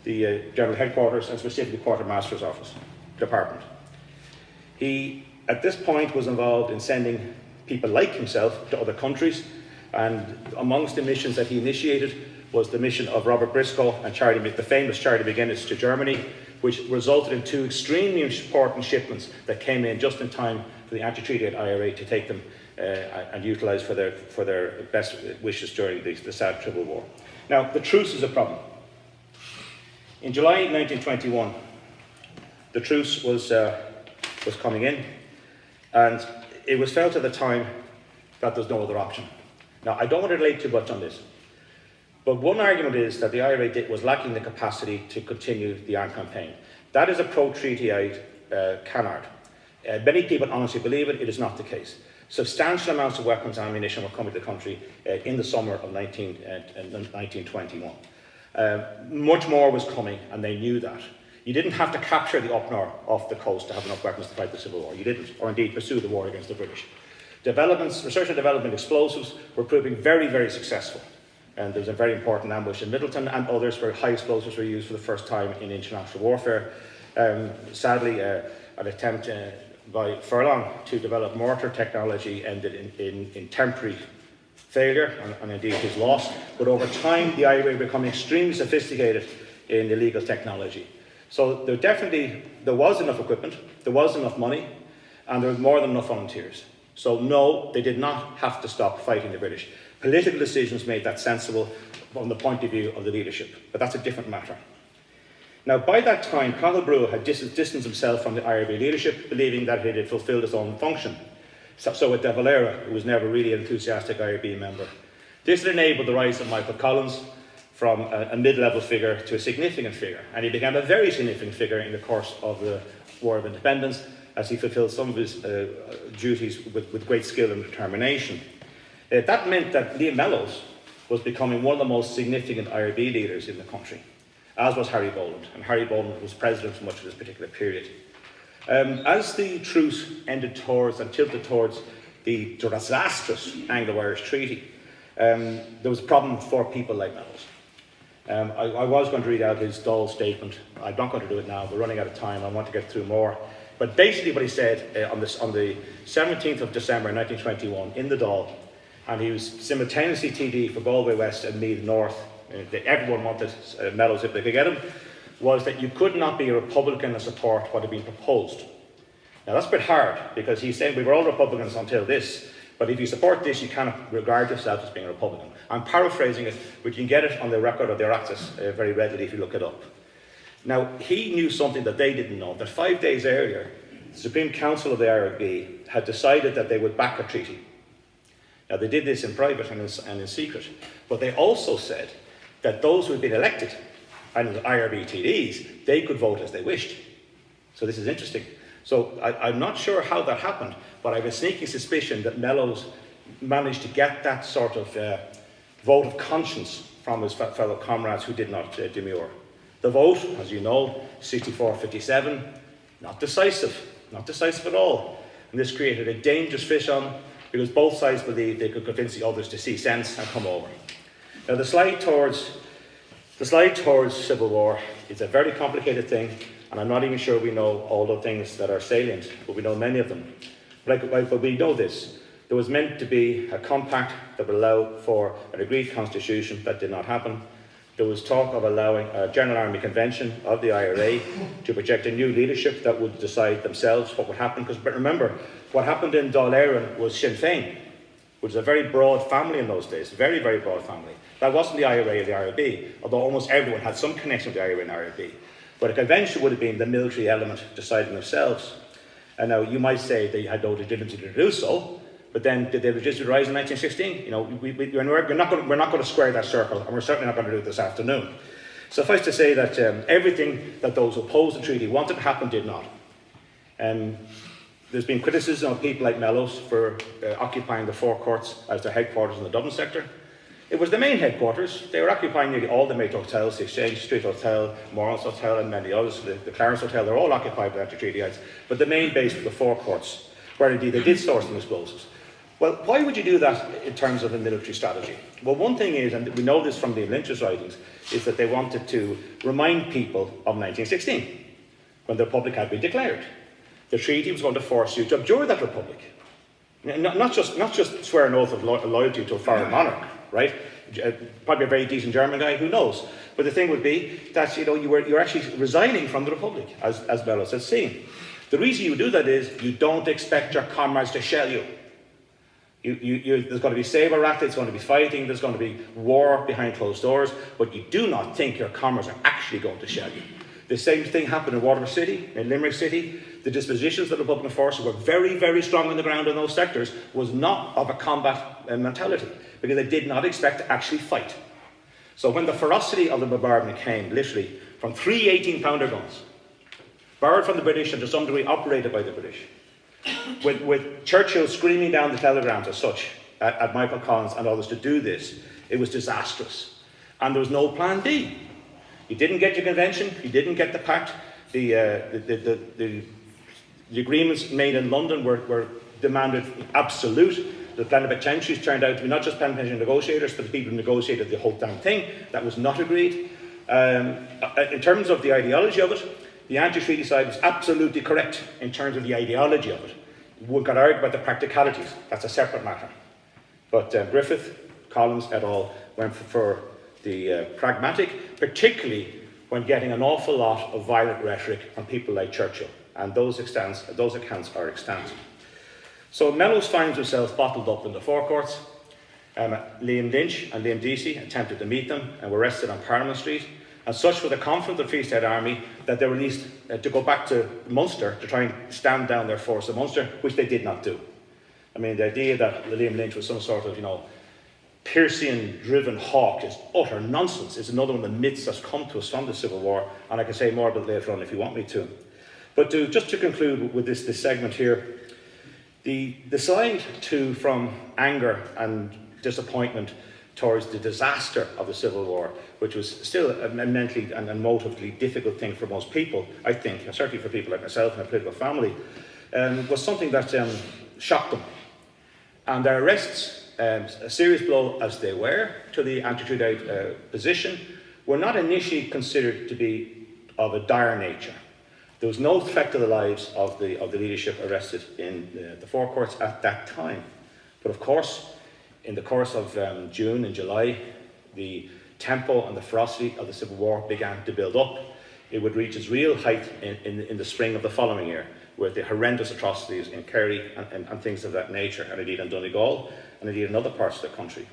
[SPEAKER 3] the General Headquarters and specifically Quartermaster's Office Department. He, at this point, was involved in sending people like himself to other countries, and amongst the missions that he initiated was the mission of Robert Briscoe and the famous Charlie McGuinness to Germany, which resulted in two extremely important shipments that came in just in time for the anti-treaty IRA to take them and utilise for their best wishes during the sad Civil War. Now, the truce is a problem. In July 1921, the truce was coming in, and it was felt at the time that there's no other option. Now, I don't want to relate too much on this, but one argument is that the IRA was lacking the capacity to continue the armed campaign. That is a pro-treatyite canard. Many people honestly believe it. It is not the case. Substantial amounts of weapons and ammunition were coming to the country in the summer of 1921. Much more was coming, and they knew that. You didn't have to capture the up north off the coast to have enough weapons to fight the Civil War. You didn't, or indeed pursue the war against the British. Research and development explosives were proving very, very successful. And there was a very important ambush in Middleton and others where high explosives were used for the first time in international warfare. Sadly, an attempt by Furlong to develop mortar technology ended in temporary failure and indeed his loss. But over time, the IRA became extremely sophisticated in illegal technology. So there was enough equipment, there was enough money, and there was more than enough volunteers. So no, they did not have to stop fighting the British. Political decisions made that sensible from the point of view of the leadership, but that's a different matter. Now, by that time, Cathal Brugha had distanced himself from the IRB leadership, believing that it had fulfilled its own function. So with de Valera, who was never really an enthusiastic IRB member. This had enabled the rise of Michael Collins from a mid-level figure to a significant figure, and he became a very significant figure in the course of the War of Independence, as he fulfilled some of his duties with great skill and determination. That meant that Liam Mellows was becoming one of the most significant IRB leaders in the country, as was Harry Boland, and Harry Boland was president for much of this particular period. As the truce ended towards and tilted towards the disastrous Anglo-Irish Treaty, there was a problem for people like Mellows. I was going to read out his Dáil statement. I'm not going to do it now. We're running out of time. I want to get through more. But basically what he said on the 17th of December 1921 in the Dáil, and he was simultaneously TD for Galway West and Meath North, everyone wanted Mellows if they could get him, was that you could not be a Republican and support what had been proposed. Now that's a bit hard, because he's saying we were all Republicans until this, but if you support this, you cannot regard yourself as being a Republican. I'm paraphrasing it, but you can get it on the record of the Oireachtas very readily if you look it up. Now, he knew something that they didn't know, that 5 days earlier, the Supreme Council of the IRB had decided that they would back a treaty. Now, they did this in private and in secret, but they also said that those who had been elected and as IRB TDs, they could vote as they wished. So this is interesting. So I'm not sure how that happened, but I have a sneaking suspicion that Mellows managed to get that sort of vote of conscience from his fellow comrades who did not demur. The vote, as you know, 64-57, not decisive at all. And this created a dangerous fish-on, because both sides believed they could convince the others to see sense and come over. Now the slide towards civil war is a very complicated thing, and I'm not even sure we know all the things that are salient, but we know many of them. But we know this. There was meant to be a compact that would allow for an agreed constitution. That did not happen. There was talk of allowing a General Army Convention of the IRA to project a new leadership that would decide themselves what would happen. But remember, what happened in Dáil Éireann was Sinn Féin, which was a very broad family in those days, very, very broad family. That wasn't the IRA or the IRB, although almost everyone had some connection with the IRA and IRB. But a convention would have been the military element deciding themselves. And now you might say they had no legitimacy to do so, but then did they legitimately rise in 1916? You know, we're not going to square that circle, and we're certainly not going to do it this afternoon. Suffice to say that everything that those who opposed the treaty wanted to happen did not. There's been criticism of people like Mellows for occupying the Four Courts as their headquarters in the Dublin sector. It was the main headquarters. They were occupying nearly all the major hotels, the Exchange Street Hotel, Morris Hotel, and many others, the Clarence Hotel. They're all occupied by anti-treaty heights. But the main base was the Four Courts, where indeed they did store some explosives. Well, why would you do that in terms of a military strategy? Well, one thing is, and we know this from the Lynch's writings, is that they wanted to remind people of 1916, when the Republic had been declared. The treaty was going to force you to abjure that Republic. Not just swear an oath of loyalty to a foreign monarch, right? Probably a very decent German guy, who knows? But the thing would be that you're actually resigning from the Republic, as Mellows has seen. The reason you do that is you don't expect your comrades to shell you. There's going to be sabre rattling, there's going to be fighting, there's going to be war behind closed doors, but you do not think your comrades are actually going to shell you. The same thing happened in Waterford City, in Limerick City. The dispositions of the Republican forces were very, very strong on the ground in those sectors, was not of a combat mentality, because they did not expect to actually fight. So when the ferocity of the bombardment came, literally, from 3 18-pounder guns, borrowed from the British and to some degree operated by the British, with Churchill screaming down the telegrams as such at Michael Collins and others to do this, it was disastrous. And there was no plan B. You didn't get your convention, you didn't get the pact. The agreements made in London were demanded absolute. The plenipotentiaries turned out to be not just plenipotentiary negotiators, but the people who negotiated the whole damn thing. That was not agreed. In terms of the ideology of it, the anti-treaty side was absolutely correct in terms of the ideology of it. One could argue about the practicalities. That's a separate matter. But Griffith, Collins et al. Went for the pragmatic, particularly when getting an awful lot of violent rhetoric from people like Churchill. And those accounts are extant. So Mellows finds himself bottled up in the Four Courts. Liam Lynch and Liam Deasy attempted to meet them and were arrested on Parliament Street. And such was the confidence of the Free State Army that they were released to go back to Munster to try and stand down their force in Munster, which they did not do. I mean, the idea that Liam Lynch was some sort of, Pearsian-driven hawk is utter nonsense. It's another one of the myths that's come to us from the Civil War, and I can say more about it later on if you want me to. But just to conclude with this segment here, the slide from anger and disappointment towards the disaster of the Civil War, which was still a mentally and emotively difficult thing for most people, I think, certainly for people like myself and a political family, was something that shocked them. And their arrests, a serious blow as they were to the anti-Treaty position, were not initially considered to be of a dire nature. There was no threat to the lives of the leadership arrested in the forecourts at that time. But of course, in the course of June and July, the tempo and the ferocity of the Civil War began to build up. It would reach its real height in the spring of the following year, with the horrendous atrocities in Kerry and things of that nature, and indeed in Donegal, and indeed in other parts of the country.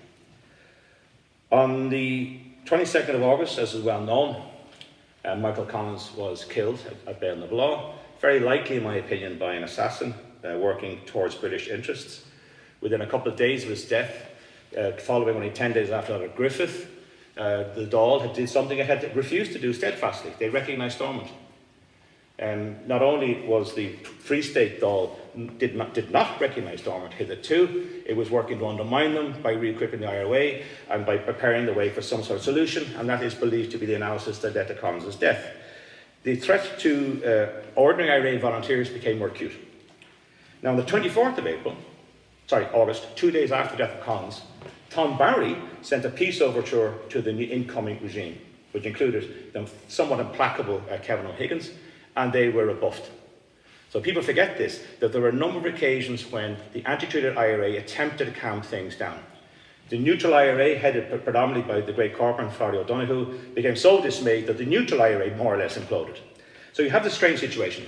[SPEAKER 3] On the 22nd of August, as is well known, Michael Collins was killed at Ballinablaw, very likely, in my opinion, by an assassin working towards British interests. Within a couple of days of his death, following only 10 days after that at Griffith, the Dáil had did something it had refused to do steadfastly. They recognised Stormont. Not only was the Free State Dáil did not recognise Stormont hitherto, it was working to undermine them by re-equipping the IRA and by preparing the way for some sort of solution, and that is believed to be the analysis that led to Collins' death. The threat to ordinary IRA volunteers became more acute. Now, on the 24th of August, 2 days after the death of Collins, Tom Barry sent a peace overture to the incoming regime, which included the somewhat implacable Kevin O'Higgins, and they were rebuffed. So people forget this, that there were a number of occasions when the anti-treaty IRA attempted to calm things down. The neutral IRA, headed predominantly by the great corporal Florrie O'Donoghue, became so dismayed that the neutral IRA more or less imploded. So you have this strange situation.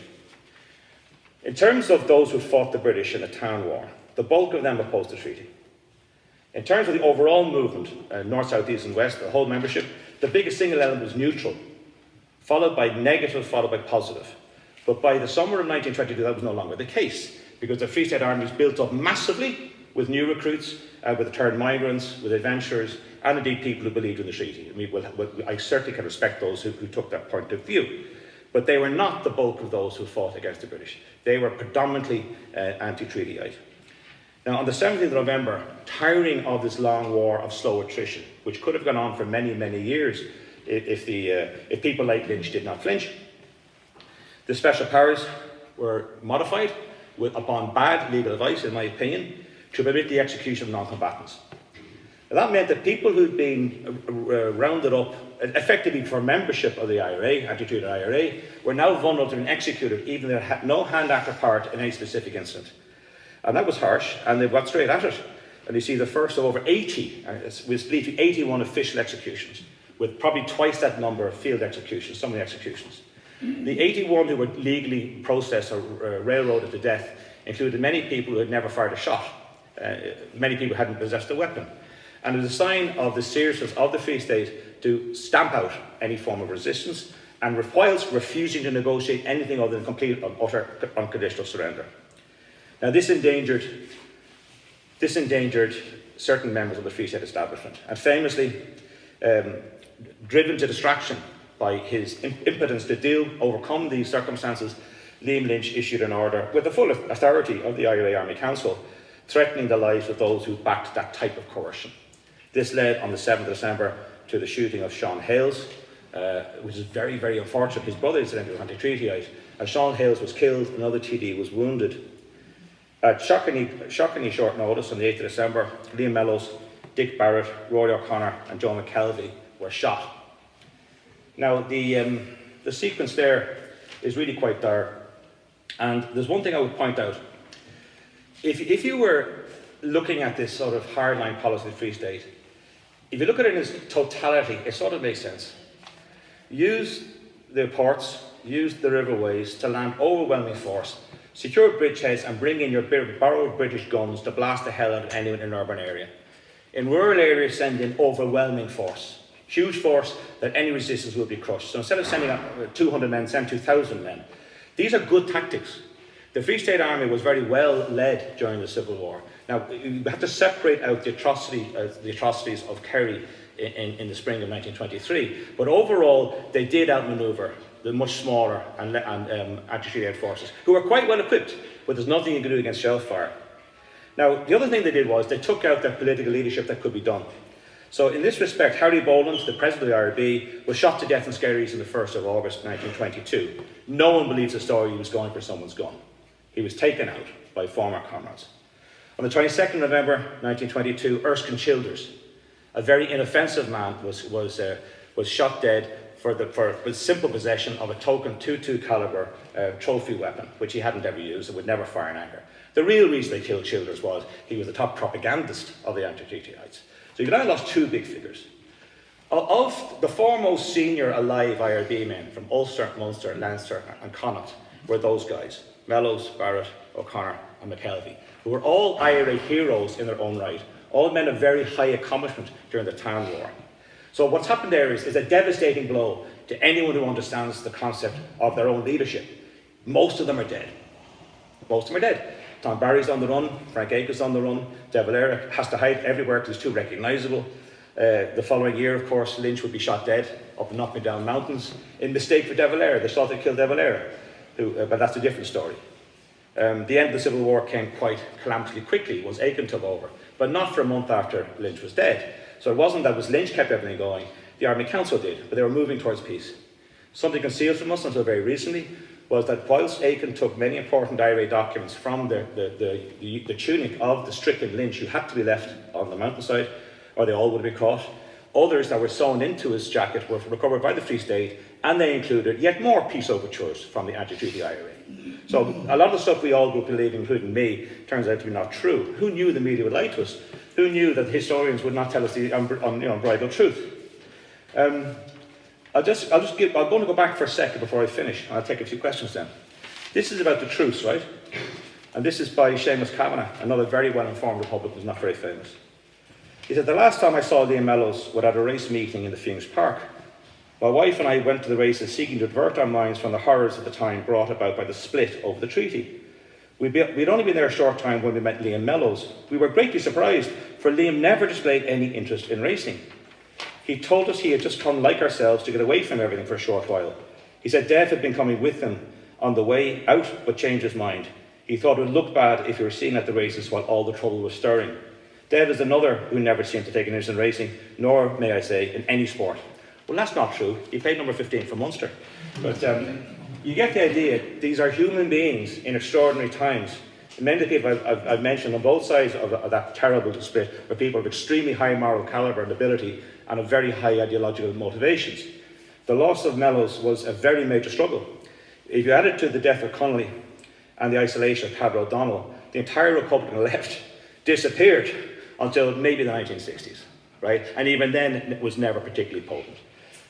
[SPEAKER 3] In terms of those who fought the British in the Town War, the bulk of them opposed the treaty. In terms of the overall movement, north, south, east and west, the whole membership, the biggest single element was neutral, followed by negative, followed by positive. But by the summer of 1922, that was no longer the case, because the Free State Army was built up massively with new recruits, with returned migrants, with adventurers, and indeed people who believed in the treaty. I mean, I certainly can respect those who took that point of view. But they were not the bulk of those who fought against the British. They were predominantly anti-treatyite. Now, on the 17th of November, tiring of this long war of slow attrition, which could have gone on for many, many years if people like Lynch did not flinch, the special powers were modified upon bad legal advice, in my opinion, to permit the execution of non-combatants. That meant that people who'd been rounded up effectively for membership of the IRA, anti-treaty IRA, were now vulnerable to being executed, even though they had no hand actor part in any specific incident. And that was harsh, and they got straight at it. And you see the first of over 80, it was believed to be 81 official executions, with probably twice that number of field executions, some of the executions. The 81 who were legally processed or railroaded to death included many people who had never fired a shot. Many people hadn't possessed a weapon. And it was a sign of the seriousness of the Free State to stamp out any form of resistance, and whilst refusing to negotiate anything other than complete and utter unconditional surrender. Now, this endangered certain members of the Free State establishment, and famously, driven to distraction by his impotence to overcome these circumstances, Liam Lynch issued an order with the full authority of the IRA Army Council, threatening the lives of those who backed that type of coercion. This led on the 7th of December to the shooting of Sean Hales, which is very, very unfortunate. His brother incidentally was anti-treatyite, and Sean Hales was killed, another TD was wounded. At shockingly short notice, on the 8th of December, Liam Mellows, Dick Barrett, Rory O'Connor and Joe McKelvey were shot. Now, the sequence there is really quite dire. And there's one thing I would point out. If you were looking at this sort of hardline policy of the Free State, if you look at it in its totality, it sort of makes sense. Use the ports, use the riverways to land overwhelming force, secure bridgeheads and bring in your borrowed British guns to blast the hell out of anyone in an urban area. In rural areas, send in overwhelming force. Huge force that any resistance will be crushed. So instead of sending up 200 men, send 2,000 men. These are good tactics. The Free State Army was very well led during the Civil War. Now, you have to separate out the atrocities of Kerry in the spring of 1923. But overall, they did outmaneuver the much smaller and anti-treaty air forces, who were quite well equipped, but there's nothing you can do against shell fire. Now, the other thing they did was they took out their political leadership that could be done. So in this respect, Harry Boland, the president of the IRB, was shot to death in Skerries on the 1st of August 1922. No one believes the story he was going for someone's gun. He was taken out by former comrades. On the 22nd of November 1922, Erskine Childers, a very inoffensive man, was shot dead for the simple possession of a token .22 caliber trophy weapon, which he hadn't ever used and would never fire in anger. The real reason they killed Childers was he was the top propagandist of the anti-treatyites. So you could only lost two big figures. Of the foremost senior alive IRB men from Ulster, Munster, Leinster and Connacht were those guys, Mellows, Barrett, O'Connor and McKelvey, who were all IRA heroes in their own right, all men of very high accomplishment during the Town War. So what's happened there is a devastating blow to anyone who understands the concept of their own leadership. Most of them are dead. Most of them are dead. Tom Barry's on the run, Frank Aiken's on the run, De Valera has to hide everywhere because he's too recognisable. The following year, of course, Lynch would be shot dead up in Knock Me Down Mountains in mistake for De Valera. They thought they killed De Valera, but that's a different story. The end of the Civil War came quite calamitously quickly once Aiken took over, but not for a month after Lynch was dead. So it wasn't that Lynch kept everything going, the Army Council did, but they were moving towards peace. Something concealed from us until very recently was that whilst Aiken took many important IRA documents from the tunic of the stricken Lynch, who had to be left on the mountainside, or they all would be caught, others that were sewn into his jacket were recovered by the Free State, and they included yet more peace overtures from the anti-treaty IRA. So a lot of the stuff we all would believe, including me, turns out to be not true. Who knew the media would lie to us? Who knew that the historians would not tell us the unbridled truth? I'm going to go back for a second before I finish, and I'll take a few questions then. This is about the truce, right? And this is by Seamus Kavanagh, another very well-informed Republican who's not very famous. He said, the last time I saw Liam Mellows was at a race meeting in the Phoenix Park. My wife and I went to the races seeking to divert our minds from the horrors of the time brought about by the split over the treaty. We'd only been there a short time when we met Liam Mellows. We were greatly surprised, for Liam never displayed any interest in racing. He told us he had just come like ourselves to get away from everything for a short while. He said Dev had been coming with him on the way out, but changed his mind. He thought it would look bad if he were seen at the races while all the trouble was stirring. Dev is another who never seemed to take an interest in racing, nor, may I say, in any sport. Well, that's not true. He played number 15 for Munster. But you get the idea. These are human beings in extraordinary times. Many of the people I've mentioned on both sides of that terrible split are people of extremely high moral calibre and ability and of very high ideological motivations. The loss of Mellows was a very major struggle. If you add it to the death of Connolly and the isolation of Paddy O'Donnell, the entire Republican left disappeared until maybe the 1960s, right? And even then, it was never particularly potent.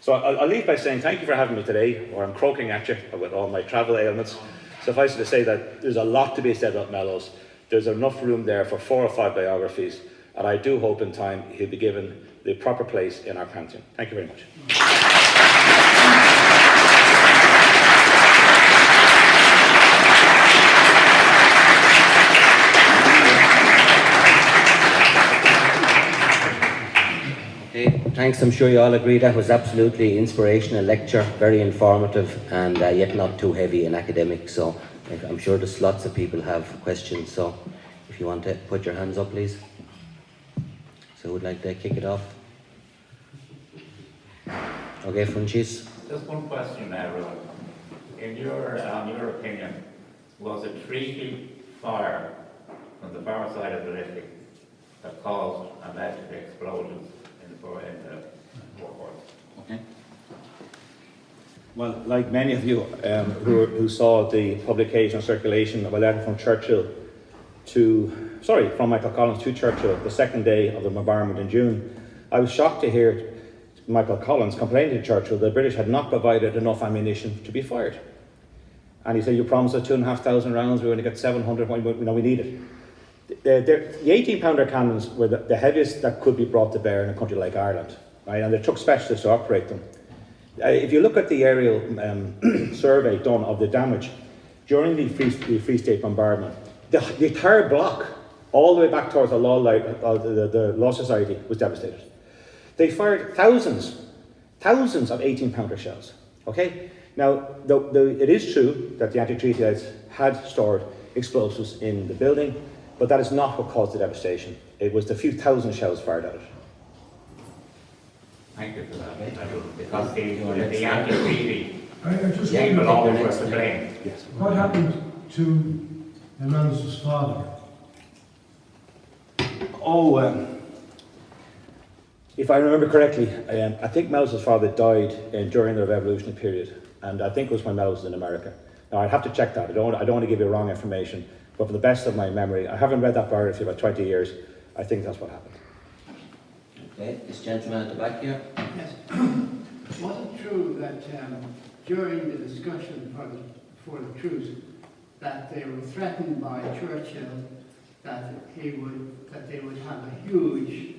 [SPEAKER 3] So I'll leave by saying thank you for having me today, or I'm croaking at you with all my travel ailments. Suffice it to say that there's a lot to be said about Mellows. There's enough room there for 4 or 5 biographies, and I do hope in time he'll be given the proper place in our pantheon. Thank you very much.
[SPEAKER 2] Okay, thanks. I'm sure you all agree that was absolutely inspirational lecture, very informative, and yet not too heavy and academic. So I'm sure there's lots of people have questions. So if you want to put your hands up, please. So who would like to kick it off? Okay, Francis.
[SPEAKER 4] Just one question now, Ruan. In your opinion, was a treaty fire on the far side of the Atlantic that caused and led to the explosions in the warforce?
[SPEAKER 3] Okay. Well, like many of you who saw the publication and circulation of a letter from from Michael Collins to Churchill the second day of the bombardment in June, I was shocked to hear Michael Collins complaining to Churchill that the British had not provided enough ammunition to be fired. And he said, you promised us 2,500 rounds, we only got 700, we need it. The 18-pounder cannons were the heaviest that could be brought to bear in a country like Ireland, right? And they took specialists to operate them. If you look at the aerial survey done of the damage during the Free State bombardment, the entire block, all the way back towards the Law Society, was devastated. They fired thousands of 18-pounder shells. Okay, Now, it is true that the anti-treaty lads had stored explosives in the building, but that is not what caused the devastation. It was the few thousand shells fired at it.
[SPEAKER 4] Thank you for that. Because the anti-treaty
[SPEAKER 5] I just
[SPEAKER 2] Yeah,
[SPEAKER 4] people
[SPEAKER 5] wonder,
[SPEAKER 4] always were to blame.
[SPEAKER 3] Yes.
[SPEAKER 5] what happened to the Mellows' father?
[SPEAKER 3] If I remember correctly, I think Mellows' father died during the revolutionary period, and I think it was when Mellows was in America. Now, I'd have to check that. I don't want to give you wrong information, but for the best of my memory, I haven't read that biography for about 20 years. I think that's what happened.
[SPEAKER 2] Okay, this gentleman at the back here.
[SPEAKER 6] Yes. Was it true that during the discussion for the truce, that they were threatened by Churchill that they would have a huge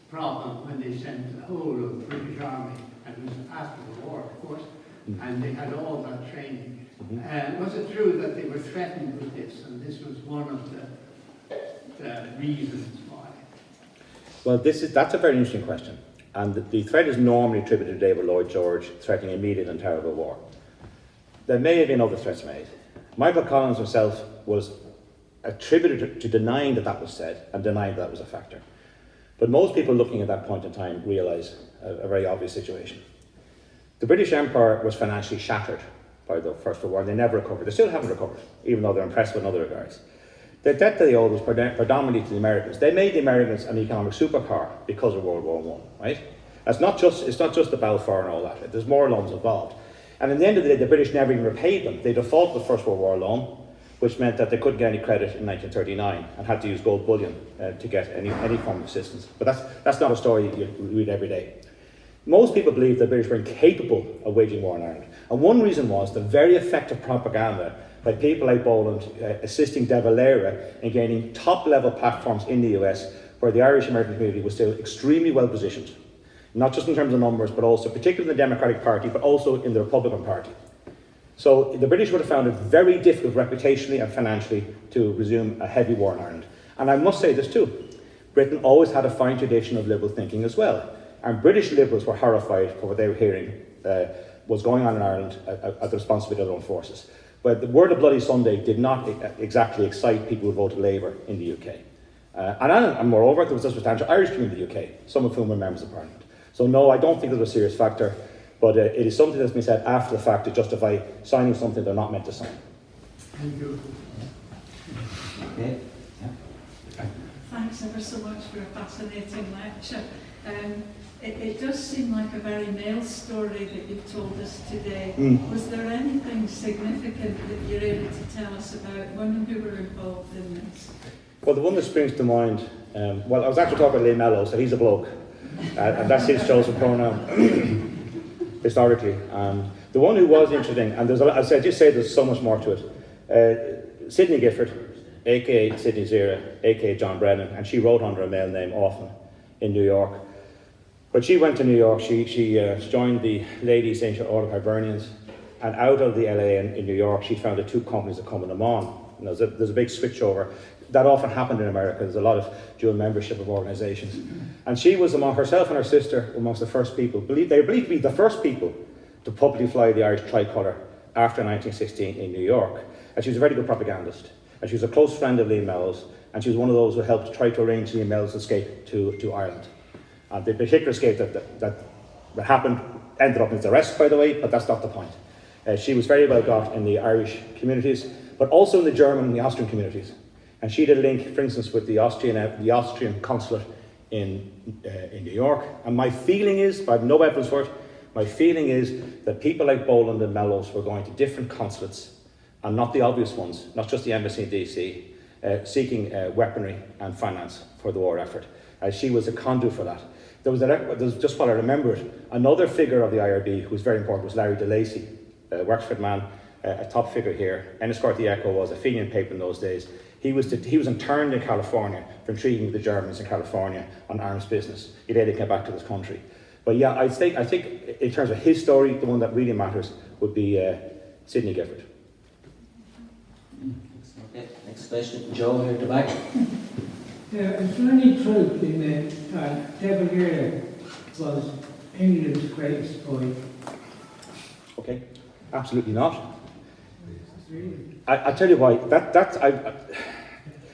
[SPEAKER 6] problem when they sent the whole of the British Army, and it was after the war, of course, and they had all that training. Was it true that they were threatened with this, and this was one of the reasons why?
[SPEAKER 3] Well, that's a very interesting question. And the threat is normally attributed to David Lloyd George threatening immediate and terrible war. There may have been other threats made. Michael Collins himself was attributed to denying that was said and denying that was a factor. But most people looking at that point in time realise a very obvious situation. The British Empire was financially shattered by the First World War, and they never recovered. They still haven't recovered, even though they're impressive in other regards. The debt they owed was predominantly to the Americans. They made the Americans an economic superpower because of World War I, right? It's not just the Balfour and all that. There's more loans involved. And in the end of the day, the British never even repaid them. They defaulted the First World War loan, which meant that they couldn't get any credit in 1939 and had to use gold bullion to get any form of assistance. But that's not a story you read every day. Most people believe the British were incapable of waging war in Ireland. And one reason was the very effective propaganda by people like Boland assisting De Valera in gaining top-level platforms in the US, where the Irish-American community was still extremely well positioned, not just in terms of numbers, but also particularly in the Democratic Party, but also in the Republican Party. So the British would have found it very difficult reputationally and financially to resume a heavy war in Ireland. And I must say this too, Britain always had a fine tradition of liberal thinking as well. And British liberals were horrified for what they were hearing was going on in Ireland at the responsibility of their own forces. But the word of Bloody Sunday did not exactly excite people who voted Labour in the UK. And moreover, there was a substantial Irish community in the UK, some of whom were members of Parliament. So no, I don't think it was a serious factor, but it is something that's been said after the fact to justify signing something they're not meant to sign.
[SPEAKER 6] Thank you.
[SPEAKER 2] Okay.
[SPEAKER 7] Thanks ever so much for a fascinating lecture. It does seem like a very male story that you've told us today. Was there anything significant that you're able to tell us about women who were involved in this?
[SPEAKER 3] Well, the one that springs to mind, I was actually talking about Mellows, so he's a bloke, and that's his chosen pronoun, historically. The one who was interesting, and there's so much more to it. Sidney Gifford, aka Sidney Zera, aka John Brennan, and she wrote under a male name often in New York. But she went to New York, she joined the Ladies Ancient Order of Hibernians, and out of the LA in New York, she founded two companies that come them on. And there's a big switchover. That often happened in America. There's a lot of dual membership of organisations. And she was among herself and her sister amongst the first people, they were believed to be the first people to publicly fly the Irish tricolour after 1916 in New York. And she was a very good propagandist. And she was a close friend of Liam Mellows, and she was one of those who helped try to arrange Liam Mellows' escape to Ireland. And the particular escape that happened ended up in his arrest, by the way, but that's not the point. She was very well got in the Irish communities, but also in the German and the Austrian communities. And she did a link, for instance, with the Austrian consulate in New York. And my feeling is, but I have no evidence for it, my feeling is that people like Boland and Mellows were going to different consulates, and not the obvious ones, not just the embassy in DC, seeking weaponry and finance for the war effort. She was a conduit for that. There was just what I remembered, another figure of the IRB who was very important was Larry DeLacy, a Wexford man, a top figure here. Enniscorthy the Echo was a Fenian paper in those days. He was interned in California for intriguing the Germans in California on arms business. He later came back to this country. But yeah, I think in terms of his story, the one that really matters would be Sidney Gifford.
[SPEAKER 2] Okay, next question. Joe here at the back.
[SPEAKER 8] Is there any truth in that De Valera was England's greatest poet?
[SPEAKER 3] Okay. Absolutely not. I'll tell you why.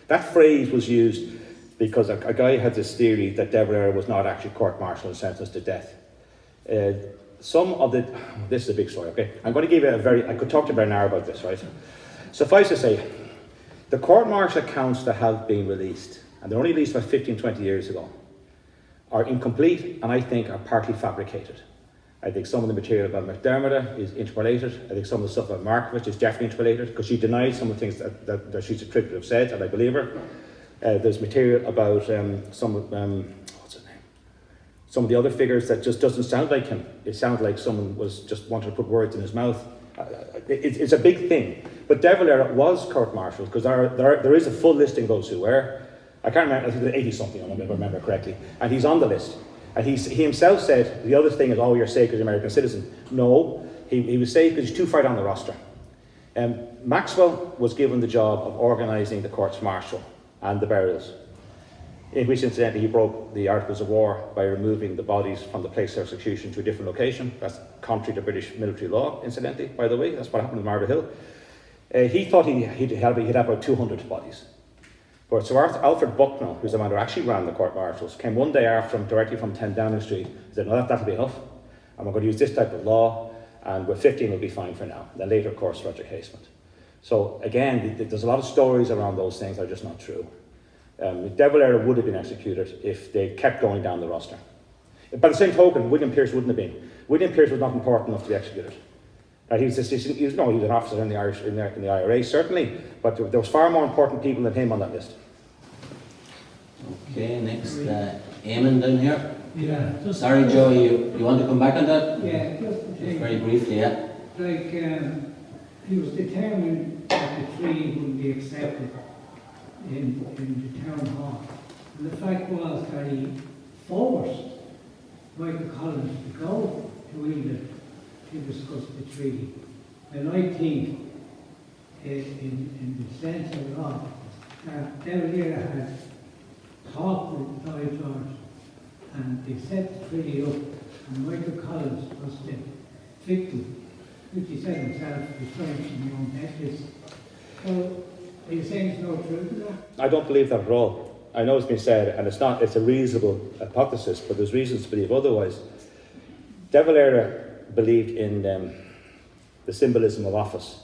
[SPEAKER 3] That phrase was used because a guy had this theory that De Valera was not actually court-martialed and sentenced to death. This is a big story, okay? I'm going to give you I could talk to Bernard about this, right? Suffice to say, the court-martial accounts that have been released, and they're only released about 15, 20 years ago, are incomplete and I think are partly fabricated. I think some of the material about McDermott is interpolated. I think some of the stuff about Markovich is definitely interpolated because she denied some of the things that she's attributed to have said, and I believe her. There's material about some of the other figures that just doesn't sound like him. It sounds like someone was just wanted to put words in his mouth. It's a big thing. But De Valera was court-martialed because there is a full listing of those who were. I can't remember, I think there's 80 something, if I remember correctly. And he's on the list. And he himself said, the other thing is, oh, you're safe because you're an American citizen. No, he was safe because he's too far down the roster. Maxwell was given the job of organising the courts-martial and the burials, in which incidentally he broke the Articles of War by removing the bodies from the place of execution to a different location. That's contrary to British military law, incidentally, by the way. That's what happened in Marble Hill. He thought he'd have about 200 bodies. But Sir Alfred Bucknell, who's the man who actually ran the court-martials, came one day after him directly from 10 Downing Street. He said, no, that'll be enough. And we're going to use this type of law, and with 15 will be fine for now. Then later, of course, Roger Casement. So again, there's a lot of stories around those things that are just not true. De Valera would have been executed if they kept going down the roster. By the same token, William Pearce wouldn't have been. William Pearce was not important enough to be executed. He was an officer in the IRA, certainly, but there was far more important people than him on that list.
[SPEAKER 2] Okay, next, Eamon down here.
[SPEAKER 8] Yeah.
[SPEAKER 2] Sorry, Joe, you want to come back on that?
[SPEAKER 8] Yeah, just
[SPEAKER 2] Very briefly, yeah.
[SPEAKER 8] like, he was determined that the tree wouldn't be accepted in the town hall. And the fact was that he forced Michael Collins to go to England to discuss the treaty. And I think, in the sense of law, that De Valera had talked with Lloyd George and they set the treaty up, and Michael Collins was the victim, which he said himself was trying to my own ethics. So, are you saying there's no truth to that?
[SPEAKER 3] I don't believe that at all. I know it's been said, and it's a reasonable hypothesis, but there's reasons to believe otherwise. De Valera believed in the symbolism of office,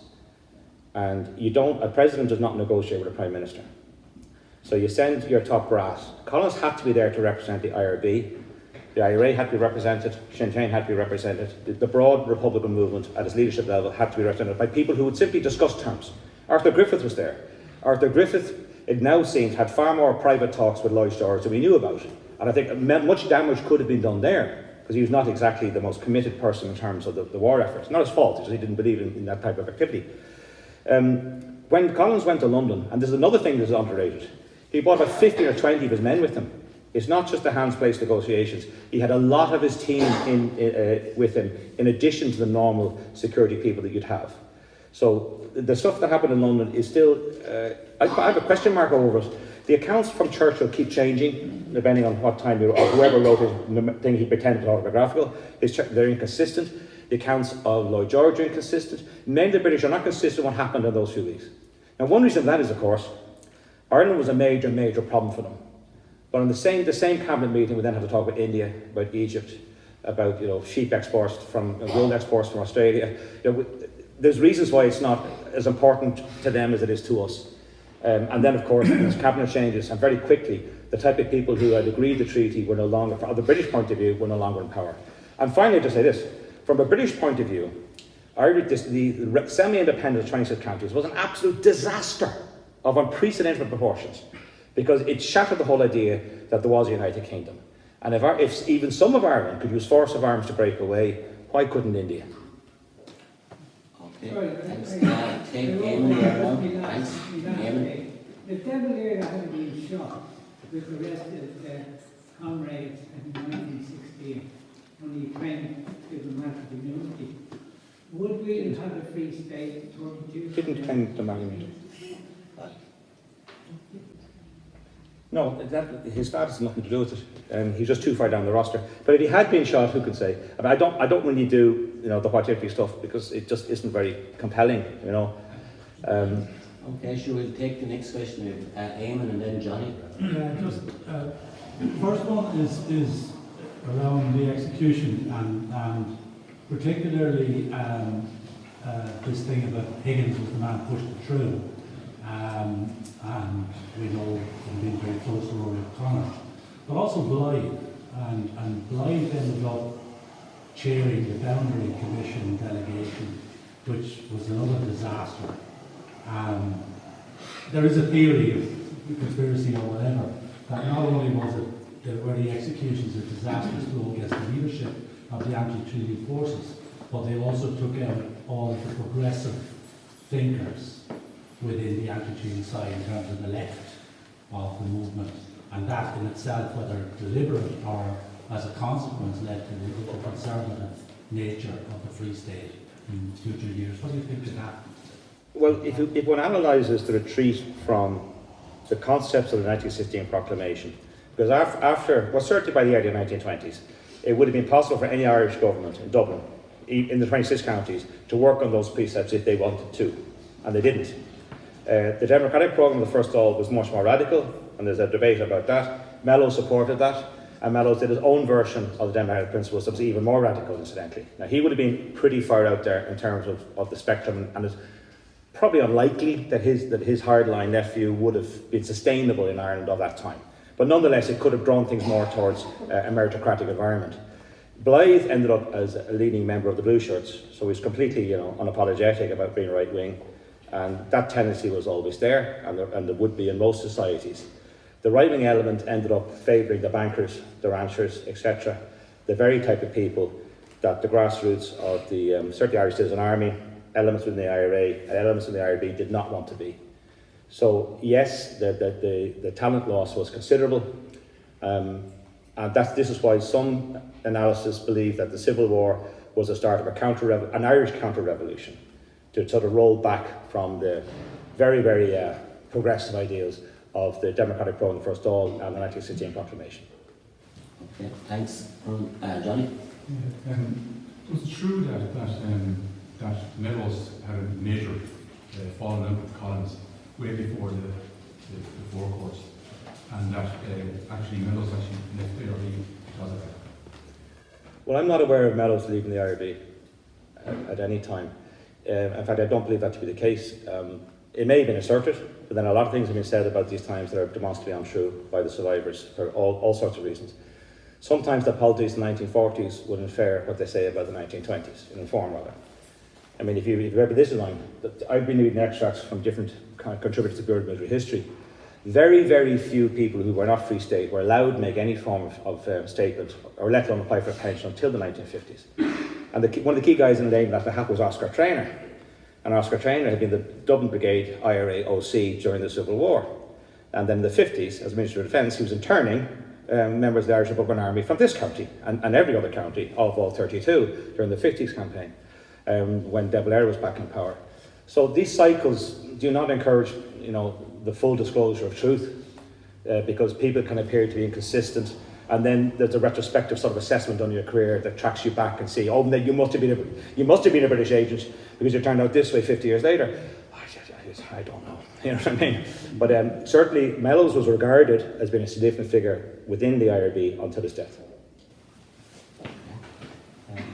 [SPEAKER 3] and a president does not negotiate with a prime minister. So you send your top brass. Collins had to be there to represent the IRB. The IRA had to be represented. Sinn Féin had to be represented. The broad Republican movement at its leadership level had to be represented by people who would simply discuss terms. Arthur Griffith was there. Arthur Griffith, it now seems, had far more private talks with Lloyd George than we knew about. And I think much damage could have been done there, because he was not exactly the most committed person in terms of the war efforts. Not his fault, he didn't believe in that type of activity. When Collins went to London, and there's another thing that's underrated, he brought about 15 or 20 of his men with him. It's not just the hands-placed negotiations. He had a lot of his team with him, in addition to the normal security people that you'd have. So the stuff that happened in London is still, I have a question mark over it. The accounts from Churchill keep changing, depending on what time or whoever wrote his thing he pretended was autobiographical. They're inconsistent. The accounts of Lloyd George are inconsistent. Many of the British are not consistent with what happened in those few weeks. Now, one reason for that is, of course, Ireland was a major, major problem for them. But in the same cabinet meeting, we then had to talk about India, about Egypt, about sheep exports wool exports from Australia. There's reasons why it's not as important to them as it is to us. And then, of course, there's cabinet changes, and very quickly, the type of people who had agreed the treaty were no longer, from the British point of view, were no longer in power. And finally, to say this, from a British point of view, the semi-independence of 26 counties was an absolute disaster of unprecedented proportions, because it shattered the whole idea that there was a United Kingdom. And if even some of Ireland could use force of arms to break away, why couldn't India?
[SPEAKER 8] Sorry,
[SPEAKER 2] Thanks. Take Eamon here now. Thanks. Eamon.
[SPEAKER 8] If De Valera had been shot with the rest of the comrades in 1916, when he claimed diplomatic immunity, would we have had a free state in 42?
[SPEAKER 3] Didn't claim diplomatic immunity. No, his status has nothing to do with it. He's just too far down the roster. But if he had been shot, who could say? I mean, I don't really do the what if stuff because it just isn't very compelling.
[SPEAKER 2] Okay, sure, we'll take the next question with Eamon and then Johnny.
[SPEAKER 9] First one is around the execution and particularly this thing about Higgins was the man pushed it through. And we know from being very close to Rory O'Connor. But also Blythe, and Blythe ended up chairing the Boundary Commission delegation, which was another disaster. There is a theory of conspiracy or whatever, that not only were the executions a disastrous blow against the leadership of the anti-treaty forces, but they also took out all of the progressive thinkers within the anti-treaty side in terms of the left of the movement. And that in itself, whether deliberate or as a consequence, led to the conservative nature of the Free State in future years. What do you think of that?
[SPEAKER 3] Well, if one analyses the retreat from the concepts of the 1916 proclamation, because certainly by the early 1920s, it would have been possible for any Irish government in Dublin, in the 26 counties, to work on those precepts if they wanted to, and they didn't. The democratic programme of the First Dáil was much more radical, and there's a debate about that. Mellows supported that, and Mellows did his own version of the democratic principles that was even more radical, incidentally. Now, he would have been pretty far out there in terms of the spectrum, and it's probably unlikely that his hardline nephew would have been sustainable in Ireland of that time. But nonetheless, it could have drawn things more towards a meritocratic environment. Blythe ended up as a leading member of the Blue Shirts, so he's completely unapologetic about being right-wing. And that tendency was always there, and there would be in most societies. The right-wing element ended up favouring the bankers, the ranchers, etc., the very type of people that the grassroots of the certainly Irish Citizen Army, elements within the IRA, and elements in the IRB did not want to be. So yes, the talent loss was considerable, and this is why some analysis believe that the Civil War was the start of an Irish counter-revolution, to sort of roll back from the very, very progressive ideals of the democratic programme of the First Dáil and the 1916 proclamation.
[SPEAKER 2] Okay, thanks. Johnny?
[SPEAKER 10] Was it true that Mellows had a major falling out with Collins way before the four courts, and that actually Mellows actually left the IRB because of that?
[SPEAKER 3] Well, I'm not aware of Mellows leaving the IRB at any time. In fact, I don't believe that to be the case. It may have been asserted, but then a lot of things have been said about these times that are demonstrably untrue by the survivors for all sorts of reasons. Sometimes the politics in the 1940s would infer what they say about the 1920s, inform rather. I mean, if you remember this line, I've been reading extracts from different contributors to Bureau of Military History. Very, very few people who were not Free State were allowed to make any form of statement, or let alone apply for a pension, until the 1950s. And one of the key guys in the name of that hat was Oscar Traynor. And Oscar Traynor had been the Dublin Brigade IRA OC during the Civil War. And then in the 50s, as Minister of Defence, he was interning members of the Irish Republican Army from this county and every other county of all 32 during the 50s campaign, when De Valera was back in power. So these cycles do not encourage, the full disclosure of truth, because people can appear to be inconsistent. And then there's a retrospective sort of assessment on your career that tracks you back and see, you must have been a British agent because you turned out this way 50 years later. I don't know, you know what I mean? But certainly Mellows was regarded as being a significant figure within the IRB until his death.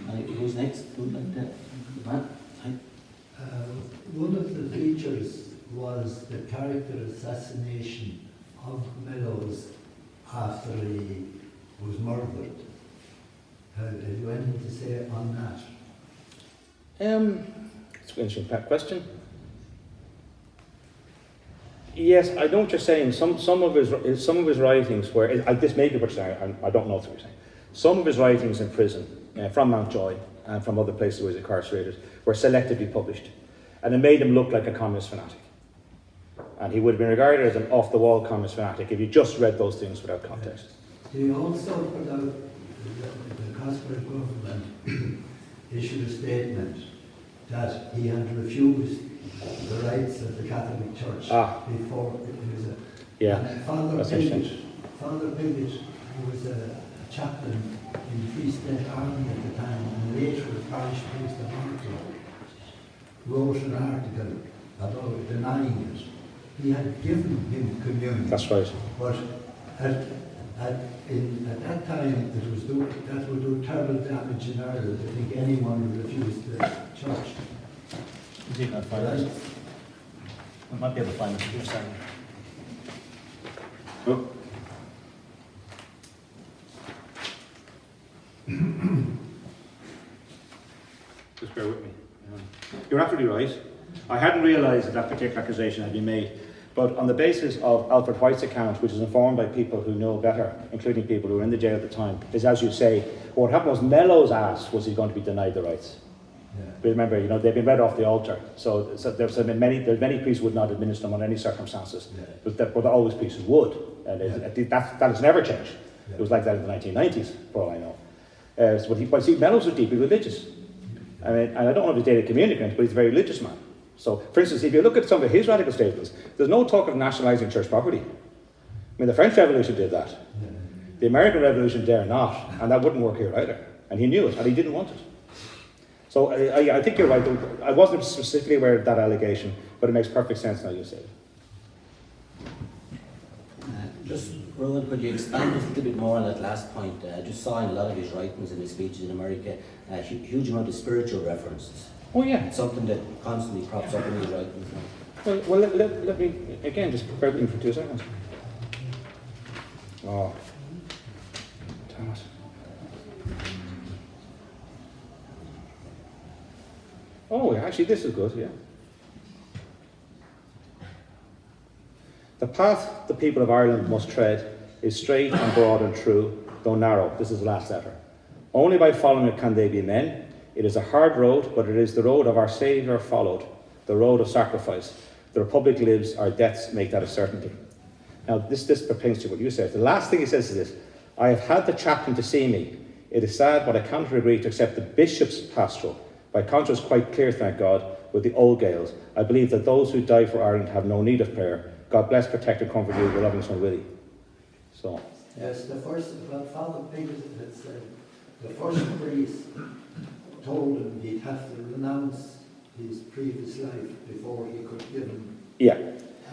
[SPEAKER 2] Who's next?
[SPEAKER 11] One of the features was the character assassination of Mellows after he was murdered. Have you anything to say on that?
[SPEAKER 3] It's an interesting question. Yes, I know what you're saying. Some of his writings were, this may be what you're saying, I don't know what you're saying. Some of his writings in prison, from Mountjoy and from other places where he was incarcerated, were selectively published. And it made him look like a communist fanatic. And he would have been regarded as an off-the-wall communist fanatic if you just read those things without context.
[SPEAKER 11] He also put out, the Conservative government issued a statement that he had refused the rights of the Catholic Church before it was
[SPEAKER 3] Yeah,
[SPEAKER 11] And Father
[SPEAKER 3] that's
[SPEAKER 11] Pigott,
[SPEAKER 3] interesting.
[SPEAKER 11] Father Pigott, who was a chaplain in the Free State Army at the time, and later a parish priest of Monaco, wrote an article about denying it. He had given him communion.
[SPEAKER 3] That's right.
[SPEAKER 11] But at that time, that would do terrible damage in Ireland. I think anyone would refuse the church.
[SPEAKER 12] You did not find it. We might be able to find it. You're sorry.
[SPEAKER 3] Oh. Just bear with me. You're absolutely right. I hadn't realised that particular accusation had been made, but on the basis of Alfred White's account, which is informed by people who know better, including people who were in the jail at the time, is as you say, what happened was Mellows asked, was he going to be denied the rights?
[SPEAKER 11] Yeah.
[SPEAKER 3] But remember, they've been read off the altar, so there's many priests who would not administer them under any circumstances,
[SPEAKER 11] Yeah.
[SPEAKER 3] but there were always priests who would, and that has never changed.
[SPEAKER 11] Yeah.
[SPEAKER 3] It was like that in the 1990s, for all I know. But see, Mellows was deeply religious. I mean, and I don't know if he's dated communicant, but he's a very religious man. So, for instance, if you look at some of his radical statements, there's no talk of nationalising church property. I mean, the French Revolution did that.
[SPEAKER 11] Yeah.
[SPEAKER 3] The American Revolution dare not, and that wouldn't work here either. And he knew it, and he didn't want it. So I think you're right. I wasn't specifically aware of that allegation, but it makes perfect sense now you say it.
[SPEAKER 2] Just, Ruan, could you expand a little bit more on that last point? I just saw in a lot of his writings and his speeches in America a huge amount of spiritual references.
[SPEAKER 3] Oh, yeah.
[SPEAKER 2] It's something that constantly crops up in his writings now.
[SPEAKER 3] Well, let me, again, just bear with me for 2 seconds. Oh. Damn it. Oh, actually, this is good, yeah. The path the people of Ireland must tread is straight and broad and true, though narrow. This is the last letter. Only by following it can they be men. It is a hard road, but it is the road of our Saviour followed, the road of sacrifice. The Republic lives, our deaths make that a certainty. Now, this pertains to what you said. The last thing he says is this: I have had the chaplain to see me. It is sad, but I cannot agree to accept the bishop's pastoral. My conscience is quite clear, thank God, with the old Gaels. I believe that those who die for Ireland have no need of prayer. God bless, protect and comfort you, your loving son Willie. So.
[SPEAKER 11] Yes, well, Father Pigott had said, the first priest told him he'd have to renounce his previous life before he could give him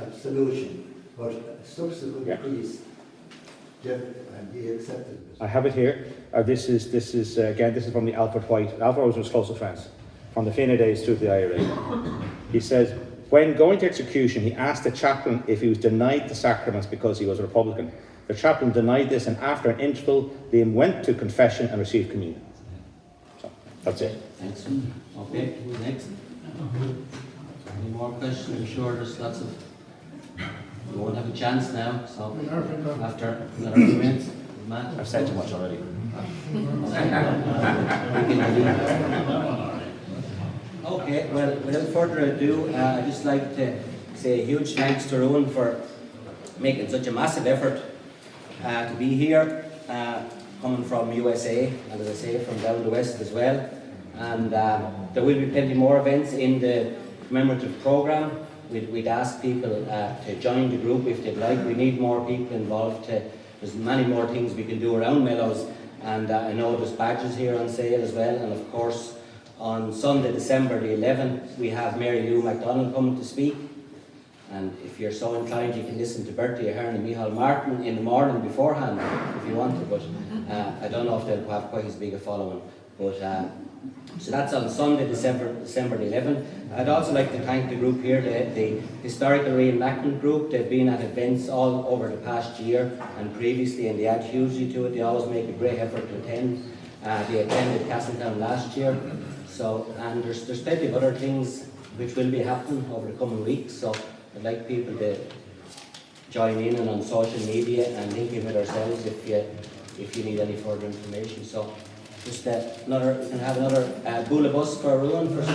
[SPEAKER 11] absolution. But a subsequent priest did, and he accepted it.
[SPEAKER 3] I have it here. This is again, this is from the Alfred White. Alfred was his closest friends, from the Fianna days through the IRA. He says, when going to execution, he asked the chaplain if he was denied the sacraments because he was a Republican. The chaplain denied this, and after an interval, they went to confession and received communion. So, that's it.
[SPEAKER 2] Thanks. Okay, who's next? Any more questions? I'm sure there's lots of... You won't have a chance now, so after another few minutes. Matt?
[SPEAKER 12] I've said too much already.
[SPEAKER 2] Okay, well, without further ado, I'd just like to say a huge thanks to Ruan for making such a massive effort to be here, coming from USA, and as I say, from down the west as well. And there will be plenty more events in the commemorative programme. We'd ask people to join the group if they'd like. We need more people involved. There's many more things we can do around Mellows, and I know there's badges here on sale as well. And of course, on Sunday, December the 11th, we have Mary Lou MacDonald coming to speak. And if you're so inclined, you can listen to Bertie Ahern and Micheál Martin in the morning beforehand if you want to. But I don't know if they'll have quite as big a following. But so that's on Sunday, December the 11th. I'd also like to thank the group here, the Historical Reenactment Group. They've been at events all over the past year and previously, and they add hugely to it. They always make a great effort to attend. They attended Castletown last year. So, and there's plenty of other things which will be happening over the coming weeks. So I'd like people to join in and on social media and link in with ourselves if you need any further information. So just you can have another bull of us for Ruan for some